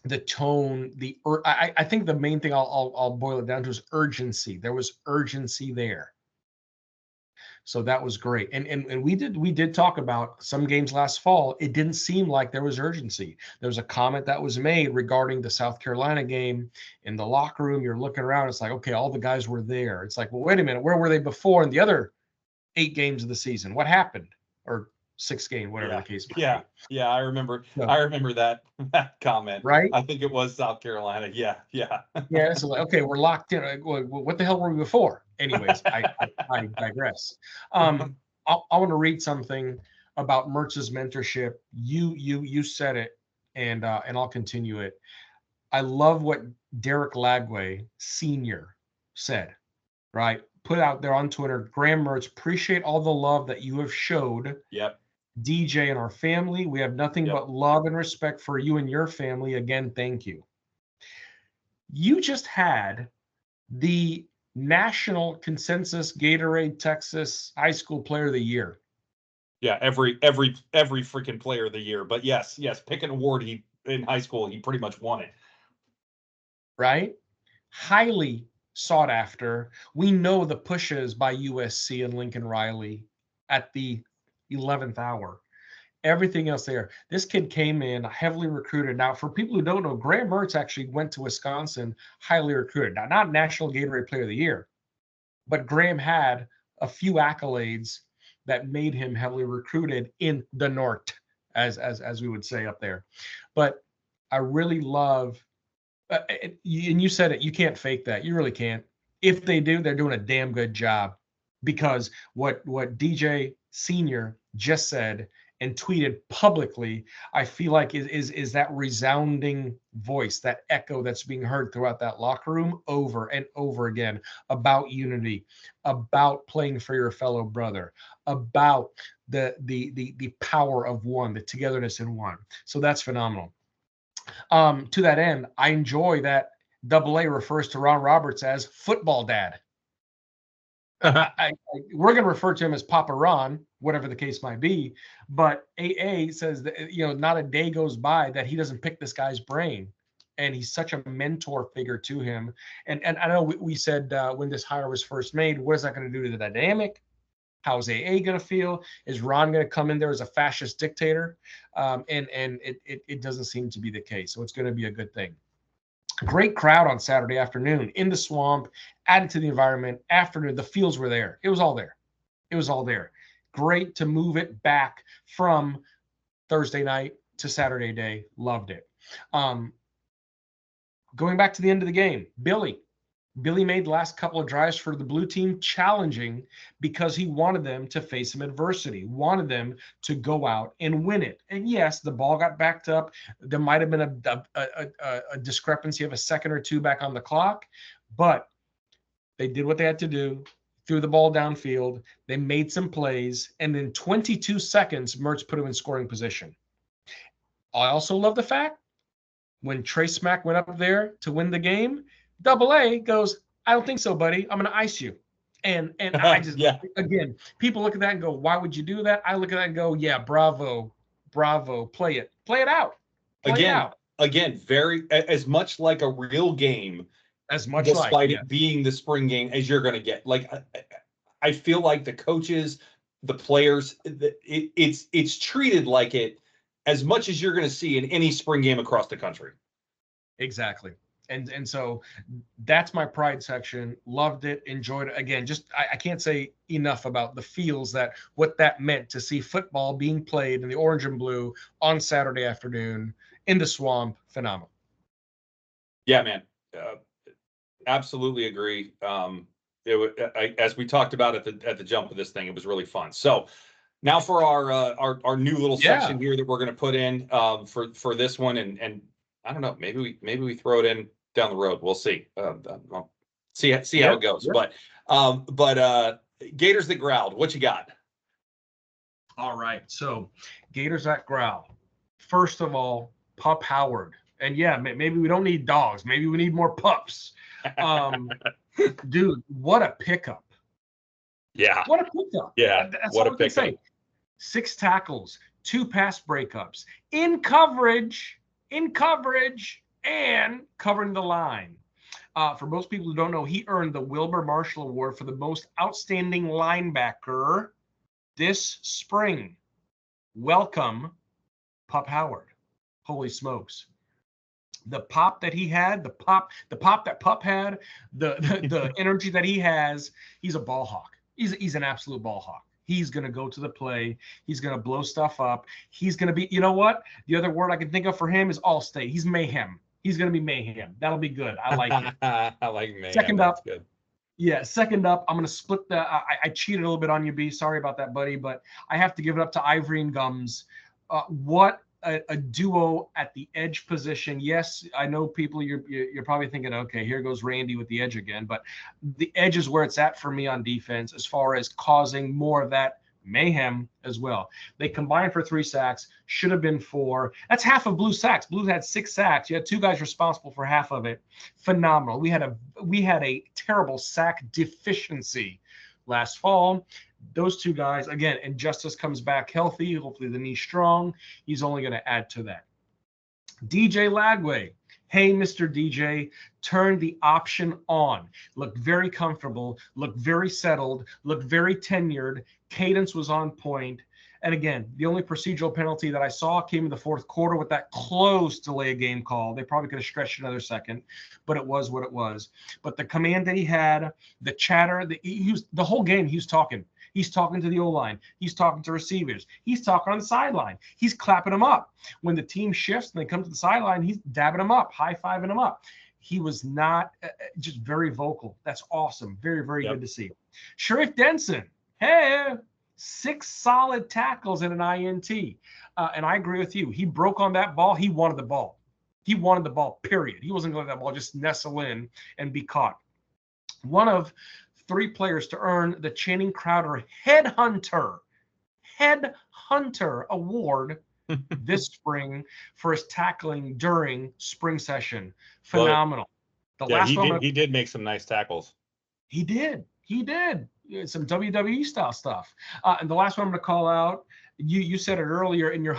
S2: the tone, I think the main thing I'll boil it down to is urgency. There was urgency there. So that was great. And we did talk about some games last fall. It didn't seem like there was urgency. There was a comment that was made regarding the South Carolina game in the locker room. You're looking around. It's like, okay, all the guys were there. It's like, well, wait a minute. Where were they before in the other 8 games of the season? What happened? Or 6 game, whatever the case might be.
S1: Yeah. I remember.
S2: So,
S1: I remember that comment.
S2: right?
S1: I think it was South Carolina. Yeah.
S2: Yeah. So like, okay, we're locked in. What the hell were we before? Anyways, I digress. I want to read something about Mertz's mentorship. You said it, and I'll continue it. I love what Derek Lagway Sr. said. Right, put out there on Twitter. Graham Mertz, appreciate all the love that you have showed.
S1: Yep.
S2: DJ and our family. We have nothing but love and respect for you and your family. Again, thank you. You just had the national consensus Gatorade Texas High School Player of the Year.
S1: Yeah, every freaking player of the year. But yes, pick an award. He in high school, he pretty much won it.
S2: Right? Highly sought after. We know the pushes by USC and Lincoln Riley at the 11th hour. Everything else there. This kid came in heavily recruited. Now, for people who don't know, Graham Mertz actually went to Wisconsin highly recruited. Now, not National Gatorade Player of the Year, but Graham had a few accolades that made him heavily recruited in the North, as we would say up there. But I really love, and you said it, you can't fake that. You really can't. If they do, they're doing a damn good job, because what DJ Senior just said and tweeted publicly, I feel like is that resounding voice, that echo that's being heard throughout that locker room over and over again about unity, about playing for your fellow brother, about the power of one, the togetherness in one. So that's phenomenal. To that end, I enjoy that AA refers to Ron Roberts as football dad. We're going to refer to him as Papa Ron, whatever the case might be. But AA says that, not a day goes by that he doesn't pick this guy's brain. And he's such a mentor figure to him. And I know we said when this hire was first made, what is that going to do to the dynamic? How is AA going to feel? Is Ron going to come in there as a fascist dictator? And it doesn't seem to be the case. So it's going to be a good thing. Great crowd on Saturday afternoon in the swamp, added to the environment. Afternoon, the fields were there. It was all there. Great to move it back from Thursday night to Saturday day. Loved it. Going back to the end of the game, Billy made the last couple of drives for the blue team challenging because he wanted them to face some adversity, wanted them to go out and win it. And yes, the ball got backed up. There might have been a discrepancy of a second or two back on the clock, but they did what they had to do, threw the ball downfield. They made some plays, and in 22 seconds, Mertz put him in scoring position. I also love the fact when Trey Smack went up there to win the game, AA goes, I don't think so, buddy. I'm going to ice you. And I just, again, people look at that and go, why would you do that? I look at that and go, yeah, bravo, play it out.
S1: Again, very, as much like a real game,
S2: as much
S1: despite it being the spring game as you're going to get. Like, I feel like the coaches, the players, it's treated like it as much as you're going to see in any spring game across the country.
S2: Exactly. And so that's my pride section. Loved it, enjoyed it. Again, just I can't say enough about the feels that what that meant to see football being played in the orange and blue on Saturday afternoon in the swamp. Phenomenal.
S1: Yeah, man. Absolutely agree. As we talked about at the jump of this thing, it was really fun. So now for our new little section here that we're going to put in for this one, and I don't know, maybe we throw it in down the road. We'll see. See how it goes. Yep. But Gators that growled, what you got?
S2: All right. So Gators that growl. First of all, Pup Howard. And yeah, maybe we don't need dogs. Maybe we need more pups. Dude, what a pickup.
S1: Yeah.
S2: What a pickup.
S1: Yeah.
S2: That's
S1: what
S2: all
S1: a pickup. Say.
S2: 6 tackles, 2 pass breakups, in coverage, and covering the line. For most people who don't know, he earned the Wilbur Marshall Award for the most outstanding linebacker this spring. Welcome, Pup Howard. Holy smokes. The pop that he had, the pop that Pup had, the energy that he has, he's a ball hawk. He's an absolute ball hawk. He's going to go to the play. He's going to blow stuff up. He's going to be, you know what? The other word I can think of for him is all-state. He's mayhem. He's going to be mayhem. That'll be good. I like it.
S1: I like mayhem.
S2: Second
S1: That's
S2: up,
S1: good.
S2: Yeah, second up, I'm going to split the I cheated a little bit on you, B. Sorry about that, buddy, but I have to give it up to Ivory and Gums. What a duo at the edge position. Yes, I know people, you're probably thinking, okay, here goes Randy with the edge again, but the edge is where it's at for me on defense as far as causing more of that mayhem as well. They combined for 3 sacks, should have been 4. That's half of Blue's sacks. Blue had 6 sacks. You had 2 guys responsible for half of it. Phenomenal. We had a terrible sack deficiency last fall. Those 2 guys, again, and Justice comes back healthy. Hopefully the knee's strong. He's only going to add to that. DJ Lagway. Hey, Mr. DJ, turn the option on. Looked very comfortable, looked very settled, looked very tenured. Cadence was on point. And again, the only procedural penalty that I saw came in the 4th quarter with that close delay of game call. They probably could have stretched another second, but it was what it was. But the command that he had, the chatter, the whole game he was talking. He's talking to the O-line. He's talking to receivers. He's talking on the sideline. He's clapping them up. When the team shifts and they come to the sideline, he's dabbing them up, high-fiving them up. He was not just very vocal. That's awesome. Very, very good to see. Sharif Denson, hey, 6 solid tackles and an INT. And I agree with you. He broke on that ball. He wanted the ball. He wanted the ball, period. He wasn't going to let that ball just nestle in and be caught. One of 3 players to earn the Channing Crowder Headhunter Award this spring for his tackling during spring session. Phenomenal.
S1: He did make some nice tackles.
S2: He did. Some WWE style stuff. And the last one I'm going to call out, you said it earlier in your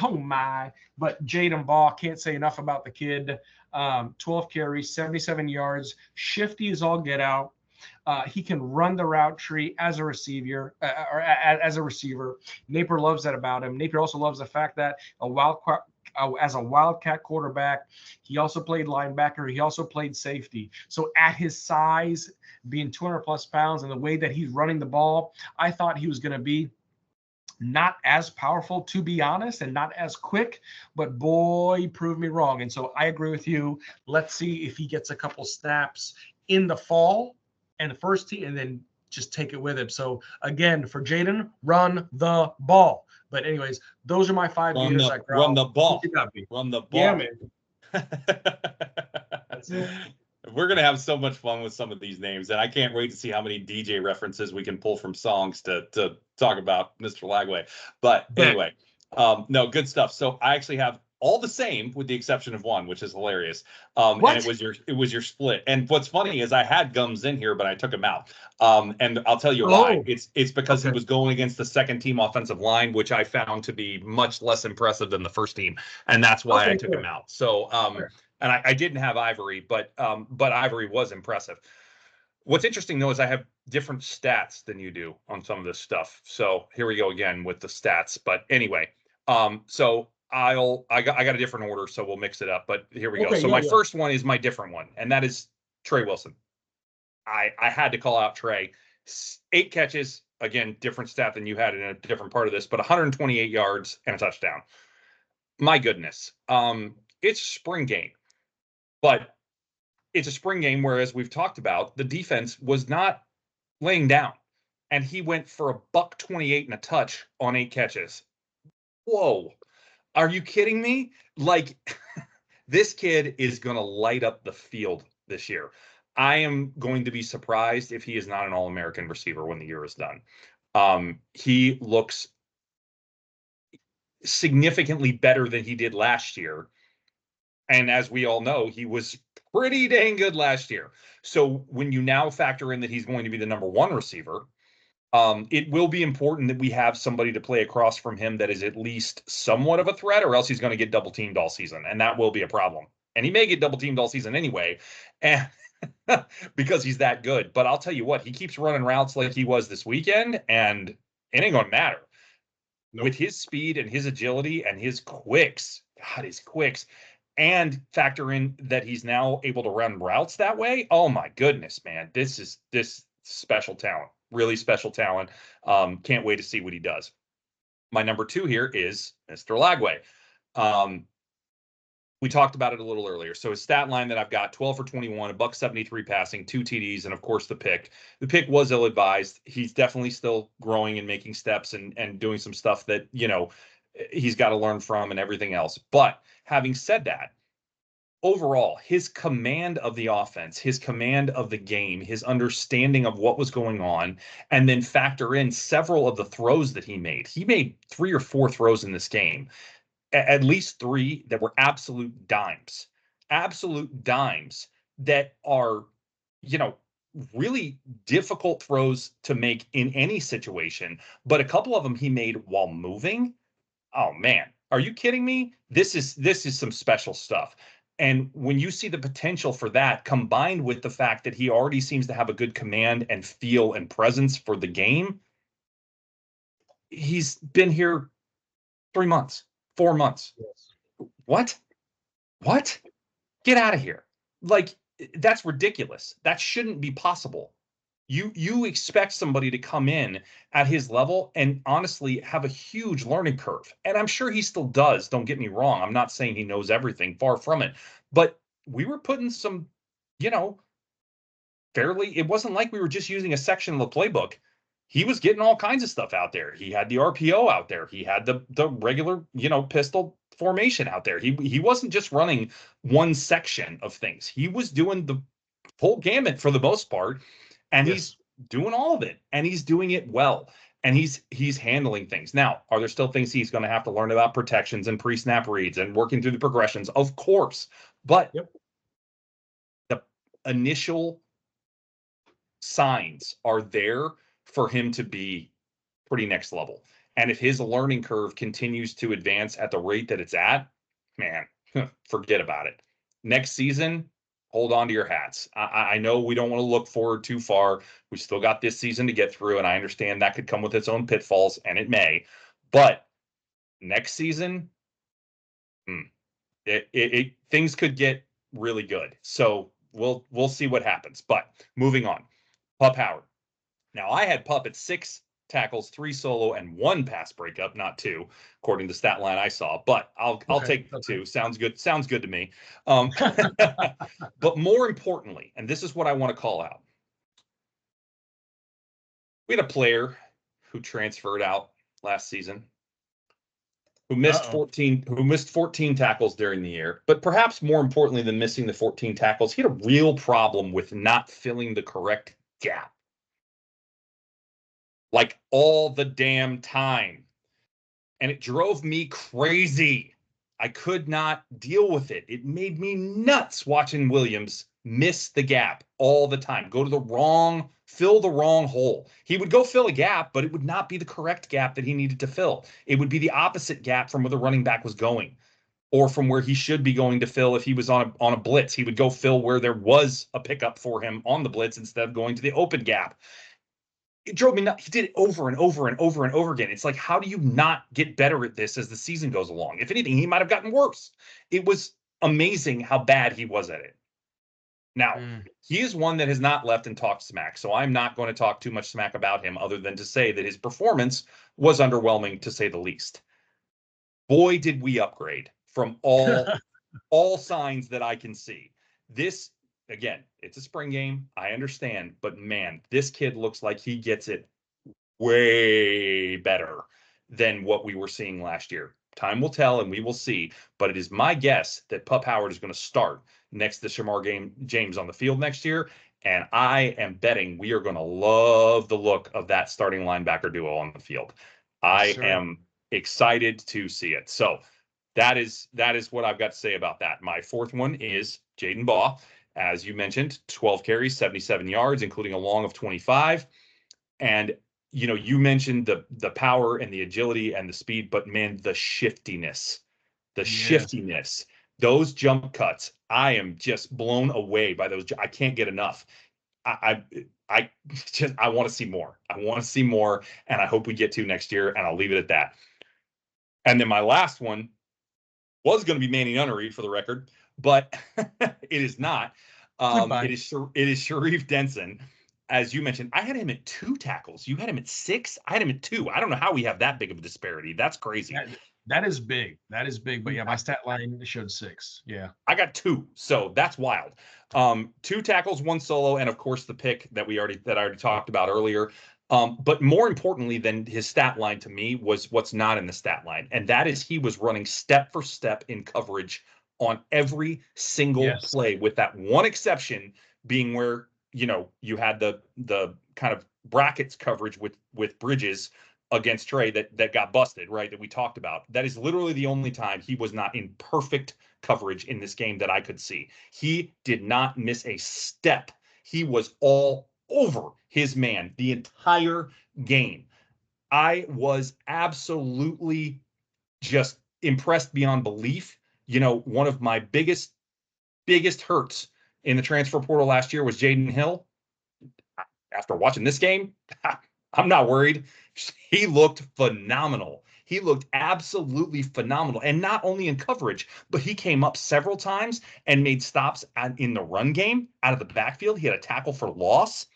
S2: but Jaden Ball, can't say enough about the kid. 12 carries, 77 yards, shifty as all get out. He can run the route tree as a receiver. Napier loves that about him. Napier also loves the fact that as a wildcat quarterback, he also played linebacker. He also played safety. So at his size, being 200 plus pounds, and the way that he's running the ball, I thought he was going to be not as powerful, to be honest, and not as quick, but boy, he proved me wrong. And so I agree with you. Let's see if he gets a couple snaps in the fall and the first team, and then just take it with him. So again, for Jaden, run the ball. But anyways, those are my 5 leaders.
S1: Run the ball. Run the ball.
S2: Yeah, man. That's it.
S1: We're going to have so much fun with some of these names, and I can't wait to see how many DJ references we can pull from songs to talk about Mr. Lagway. But anyway, no, good stuff. So I actually have all the same with the exception of one, which is hilarious. And it was your split. And what's funny is I had Gums in here, but I took him out. And I'll tell you why. It's because he was going against the second team offensive line, which I found to be much less impressive than the first team. And that's why I took him out. So, and I didn't have Ivory, but Ivory was impressive. What's interesting, though, is I have different stats than you do on some of this stuff. So here we go again with the stats. But anyway, so I got a different order, so we'll mix it up. But here we go. So my first one is my different one, and that is Trey Wilson. I had to call out Trey. 8 catches, again, different stat than you had in a different part of this, but 128 yards and a touchdown. My goodness. It's spring game. But it's a spring game where, as we've talked about, the defense was not laying down. And he went for $128 and a touch on 8 catches. Whoa. Are you kidding me? Like, this kid is going to light up the field this year. I am going to be surprised if he is not an All-American receiver when the year is done. He looks significantly better than he did last year. And as we all know, he was pretty dang good last year. So when you now factor in that he's going to be the number 1 receiver, it will be important that we have somebody to play across from him that is at least somewhat of a threat, or else he's going to get double teamed all season. And that will be a problem. And he may get double teamed all season anyway. And because he's that good. But I'll tell you what, he keeps running routes like he was this weekend, and it ain't going to matter.
S2: Nope.
S1: With his speed and his agility and his quicks, and factor in that he's now able to run routes that way. Oh my goodness, man. This special talent, really special talent. Can't wait to see what he does. My number 2 here is Mr. Lagway. We talked about it a little earlier. So his stat line that I've got 12 for 21, a $173 passing, 2 TDs, and of course the pick. The pick was ill-advised. He's definitely still growing and making steps and doing some stuff that, he's got to learn from and everything else. But having said that, overall, his command of the offense, his command of the game, his understanding of what was going on, and then factor in several of the throws that he made. He made 3 or 4 throws in this game, at least 3 that were absolute dimes that are, really difficult throws to make in any situation. But a couple of them he made while moving. Oh man, are you kidding me? This is some special stuff. And when you see the potential for that combined with the fact that he already seems to have a good command and feel and presence for the game, he's been here 3 months, 4 months.
S2: Yes.
S1: What? Get out of here. Like, that's ridiculous. That shouldn't be possible. You expect somebody to come in at his level and honestly have a huge learning curve. And I'm sure he still does. Don't get me wrong. I'm not saying he knows everything, far from it. But we were putting some, it wasn't like we were just using a section of the playbook. He was getting all kinds of stuff out there. He had the RPO out there. He had the regular, pistol formation out there. He wasn't just running one section of things. He was doing the full gamut for the most part, and he's doing all of it, and he's doing it well, and he's handling things. Now, are there still things he's going to have to learn about protections and pre-snap reads and working through the progressions? Of course, but the initial signs are there for him to be pretty next level. And if his learning curve continues to advance at the rate that it's at, man, forget about it. Next season, hold on to your hats. I know we don't want to look forward too far. We still got this season to get through, and I understand that could come with its own pitfalls, and it may. But next season, things could get really good. So we'll see what happens. But moving on, Pup Howard. Now, I had Pup at 6 tackles, 3 solo, and 1 pass breakup, not 2, according to the stat line I saw. But I'll take 2. Sounds good. Sounds good to me. But more importantly, and this is what I want to call out. We had a player who transferred out last season, who missed 14 tackles during the year. But perhaps more importantly than missing the 14 tackles, he had a real problem with not filling the correct gap. Like all the damn time. And it drove me crazy. I could not deal with it. It made me nuts watching Williams miss the gap all the time. Fill the wrong hole. He would go fill a gap, but it would not be the correct gap that he needed to fill. It would be the opposite gap from where the running back was going, or from where he should be going to fill if he was on a blitz. He would go fill where there was a pickup for him on the blitz instead of going to the open gap. It drove me nuts. He did it over and over and over and over again. It's like, how do you not get better at this as the season goes along? If anything, he might have gotten worse. It was amazing how bad he was at it. Now, he is one that has not left and talked smack, so I'm not going to talk too much smack about him other than to say that his performance was underwhelming, to say the least. Boy, did we upgrade from all signs that I can see. This, again, it's a spring game. I understand. But, man, this kid looks like he gets it way better than what we were seeing last year. Time will tell, and we will see. But it is my guess that Pup Howard is going to start next to Shamar James on the field next year. And I am betting we are going to love the look of that starting linebacker duo on the field. I am excited to see it. So that is what I've got to say about that. My 4th one is Jaden Baugh. As you mentioned, 12 carries, 77 yards, including a long of 25. And, you mentioned the power and the agility and the speed, but man, the shiftiness, those jump cuts. I am just blown away by those. I can't get enough. I just I want to see more. I want to see more, and I hope we get to next year. And I'll leave it at that. And then my last one was going to be Manny Nunnery for the record, but it is not.
S2: Goodbye.
S1: It is Sharif Denson. As you mentioned, I had him at 2 tackles. You had him at 6. I had him at 2. I don't know how we have that big of a disparity. That's crazy.
S2: That is big. That is big. But yeah, my stat line showed 6. Yeah.
S1: I got 2, so that's wild. 2 tackles, 1 solo, and of course the pick that I already talked about earlier. But more importantly than his stat line to me was what's not in the stat line, and that is he was running step for step in coverage on every single play, with that one exception being where you had the kind of brackets coverage with Bridges against Trey that got busted, right? That we talked about. That is literally the only time he was not in perfect coverage in this game that I could see. He did not miss a step. He was all over his man the entire game. I was absolutely just impressed beyond belief. One of my biggest hurts in the transfer portal last year was Jaden Hill. After watching this game, I'm not worried. He looked phenomenal. He looked absolutely phenomenal. And not only in coverage, but he came up several times and made stops in the run game out of the backfield. He had a tackle for loss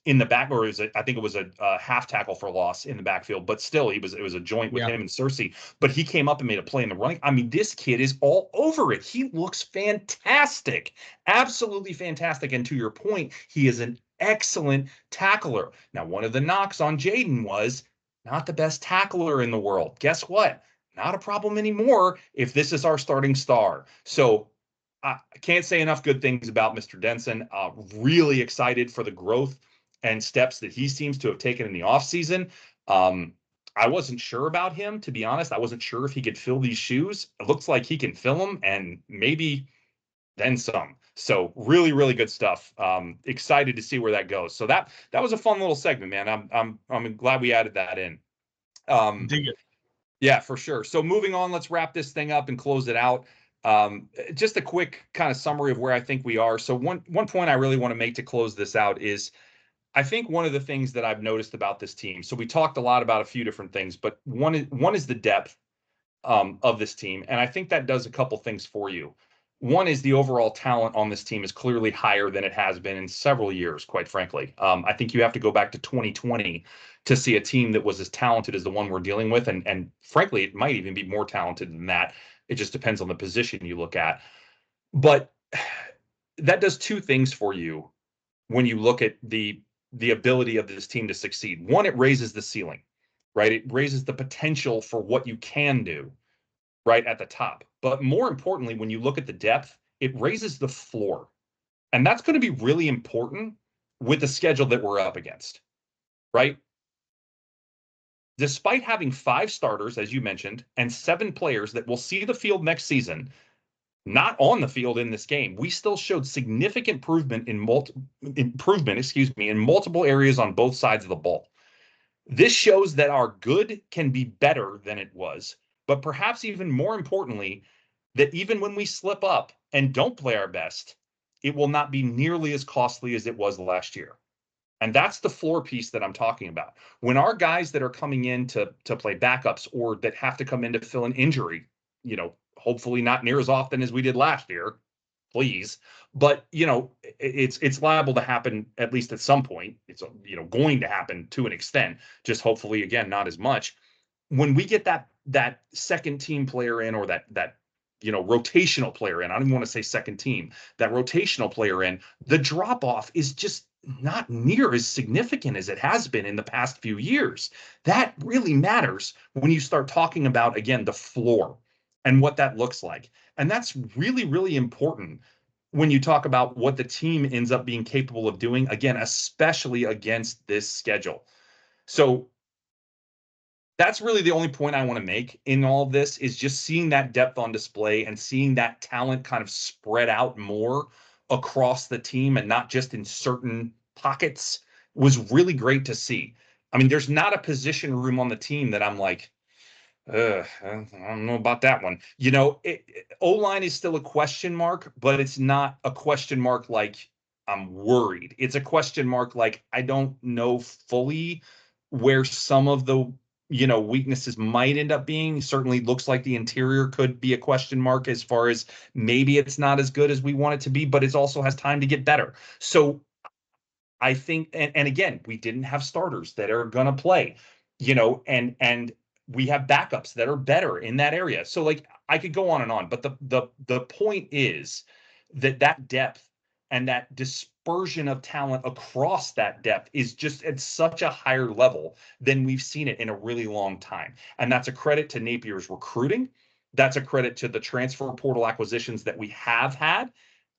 S1: in the back, or I think it was a half tackle for loss in the backfield, but still it was a joint with him and Cersei. But he came up and made a play in the running. I mean, this kid is all over it. He looks fantastic, absolutely fantastic. And to your point, he is an excellent tackler. Now, one of the knocks on Jaden was not the best tackler in the world. Guess what? Not a problem anymore if this is our starting star. So I can't say enough good things about Mr. Denson. Really excited for the growth and steps that he seems to have taken in the offseason. I wasn't sure about him, to be honest. I wasn't sure if he could fill these shoes. It looks like he can fill them, and maybe then some. So really, really good stuff. Excited to see where that goes. So that was a fun little segment, man. I'm glad we added that in.
S2: Dig it.
S1: Yeah, for sure. So moving on, let's wrap this thing up and close it out. Just a quick kind of summary of where I think we are. So one point I really want to make to close this out is I think one of the things that I've noticed about this team. So we talked a lot about a few different things, but one is the depth of this team, and I think that does a couple things for you. One is the overall talent on this team is clearly higher than it has been in several years, quite frankly. I think you have to go back to 2020 to see a team that was as talented as the one we're dealing with, and frankly, it might even be more talented than that. It just depends on the position you look at. But that does 2 things for you when you look at the ability of this team to succeed. One, it raises the ceiling, right? It raises the potential for what you can do right at the top. But more importantly, when you look at the depth, it raises the floor. And that's going to be really important with the schedule that we're up against, right? Despite having 5 starters, as you mentioned, and 7 players that will see the field next season, not on the field in this game, we still showed significant improvement in multiple areas on both sides of the ball. This shows that our good can be better than it was, but perhaps even more importantly, that even when we slip up and don't play our best, it will not be nearly as costly as it was last year. And that's the floor piece that I'm talking about. When our guys that are coming in to play backups or that have to come in to fill an injury, hopefully not near as often as we did last year, please. But, it's liable to happen at least at some point. It's, going to happen to an extent, just hopefully, again, not as much. When we get that second team player in, or that rotational player in, I don't even want to say second team, that rotational player in, the drop off is just not near as significant as it has been in the past few years. That really matters when you start talking about, again, the floor and what that looks like. And that's really, really important when you talk about what the team ends up being capable of doing, again, especially against this schedule. So that's really the only point I want to make in all of this, is just seeing that depth on display and seeing that talent kind of spread out more across the team and not just in certain pockets was really great to see. I mean, there's not a position room on the team that I'm like, I don't know about that one. O-line is still a question mark, but it's not a question mark like I'm worried. It's a question mark like I don't know fully where some of the weaknesses might end up being. Certainly looks like the interior could be a question mark as far as maybe it's not as good as we want it to be, but it also has time to get better. So I think, and again, we didn't have starters that are going to play, and we have backups that are better in that area. So like I could go on and on, but the point is that depth and that dispersion of talent across that depth is just at such a higher level than we've seen it in a really long time. And that's a credit to Napier's recruiting. That's a credit to the transfer portal acquisitions that we have had,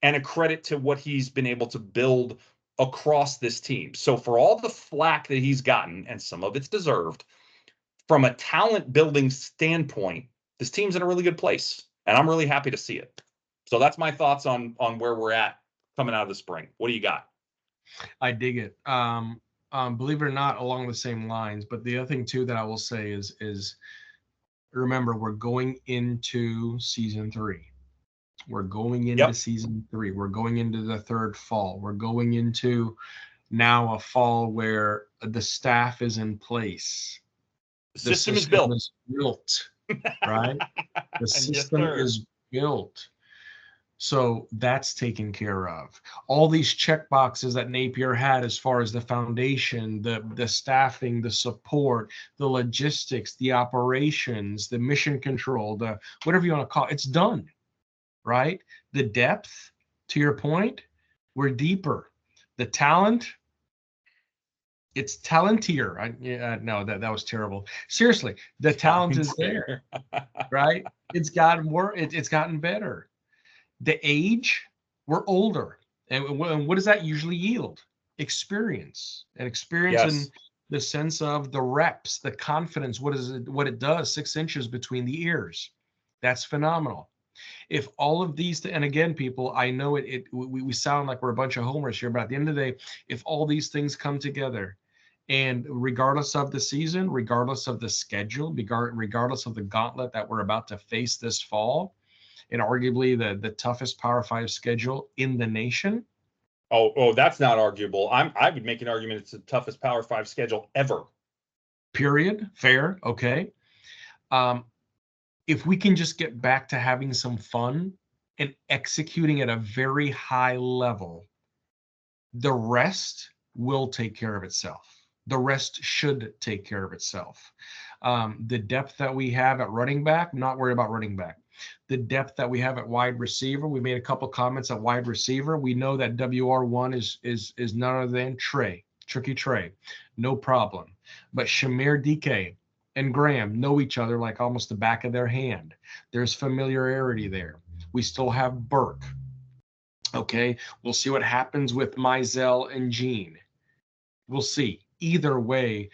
S1: and a credit to what he's been able to build across this team. So for all the flack that he's gotten, and some of it's deserved, from a talent building standpoint, this team's in a really good place, and I'm really happy to see it. So that's my thoughts on where we're at coming out of the spring. What do you got?
S2: I dig it. Believe it or not, along the same lines. But the other thing too that I will say is remember, we're going into season 3. We're going into
S1: Yep.
S2: season 3. We're going into the third fall. We're going into now a fall where the staff is in place.
S1: The
S2: The
S1: system is
S2: system
S1: built.
S2: is built, right? The
S1: Yes,
S2: system
S1: sir.
S2: is built. So that's taken care of. All these check boxes that Napier had as far as the foundation, the staffing, the support, the logistics, the operations, the mission control, the whatever you want to call it, it's done, right? The depth, to your point, we're deeper. The talent, it's talentier. No, that was terrible. Seriously, the talent is there, right? It's gotten more. It's gotten better. The age, we're older, and what does that usually yield? Experience, and experience in
S1: Yes.
S2: the sense of the reps, the confidence. What it does? 6 inches between the ears. That's phenomenal. If all of these, and again, people, I know we sound like we're a bunch of homers here, but at the end of the day, if all these things come together, and regardless of the season, regardless of the schedule, regardless of the gauntlet that we're about to face this fall, and arguably the toughest Power 5 schedule in the nation.
S1: Oh, that's not arguable. I would make an argument it's the toughest Power 5 schedule ever.
S2: Period. Fair. Okay. Um, if we can just get back to having some fun and executing at a very high level, the rest will take care of itself. The rest should take care of itself. The depth that we have at running back, I'm not worried about running back. The depth that we have at wide receiver, we made a couple comments at wide receiver. We know that WR1 is none other than Tricky Trey, no problem. But Shamir DK and Graham know each other like almost the back of their hand. There's familiarity there. We still have Burke. Okay, we'll see what happens with Mizell and Gene. We'll see. Either way,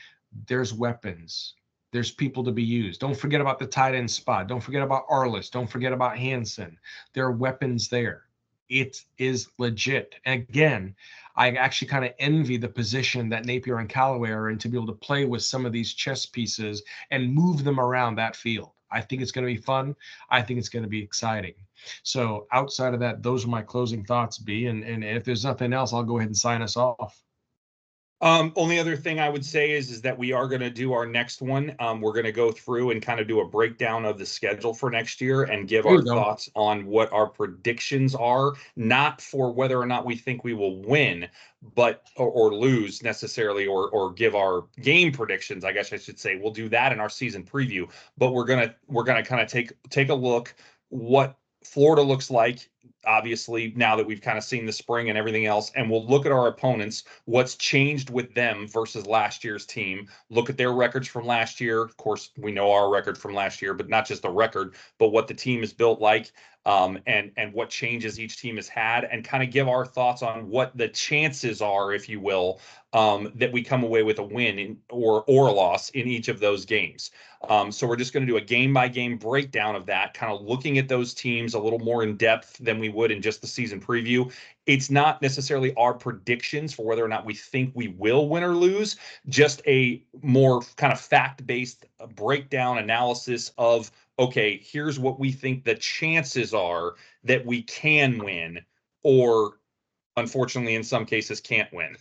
S2: there's weapons. There's people to be used. Don't forget about the tight end spot. Don't forget about Arliss. Don't forget about Hansen. There are weapons there. It is legit. And again, I actually kind of envy the position that Napier and Callaway are in to be able to play with some of these chess pieces and move them around that field. I think it's going to be fun. I think it's going to be exciting. So outside of that, those are my closing thoughts, B. And if there's nothing else, I'll go ahead and sign us off.
S1: Only other thing I would say is that we are going to do our next one. We're going to go through and kind of do a breakdown of the schedule for next year and give
S2: There
S1: our
S2: you go.
S1: thoughts on what our predictions are, not for whether or not we think we will win, but or lose necessarily, or give our game predictions. I guess I should say we'll do that in our season preview. But we're gonna kind of take a look what Florida looks like, obviously, now that we've kind of seen the spring and everything else, and we'll look at our opponents, what's changed with them versus last year's team, look at their records from last year. Of course, we know our record from last year, but not just the record, but what the team is built like. and what changes each team has had, and kind of give our thoughts on what the chances are, if you will, that we come away with a win or a loss in each of those games. So we're just going to do a game by game breakdown of that, kind of looking at those teams a little more in depth than we would in just the season preview. It's not necessarily our predictions for whether or not we think we will win or lose, just a more kind of fact-based breakdown analysis of, okay, here's what we think the chances are that we can win, or unfortunately in some cases can't win.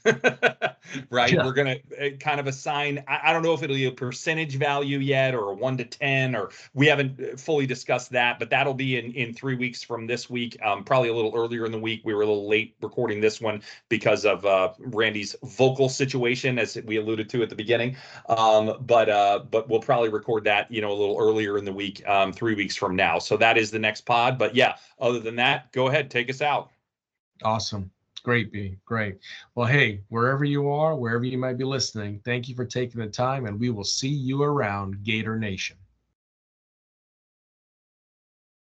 S1: Right,
S2: Yeah.
S1: we're going to kind of assign, I don't know if it'll be a percentage value yet or a 1 to 10, or we haven't fully discussed that, but that'll be in 3 weeks from this week, probably a little earlier in the week. We were a little late recording this one because of Randy's vocal situation, as we alluded to at the beginning, but we'll probably record that, a little earlier in the week, 3 weeks from now. So that is the next pod. But yeah, other than that, go ahead, take us out.
S2: Awesome. Great, B. Great. Well, hey, wherever you are, wherever you might be listening, thank you for taking the time, and we will see you around Gator Nation.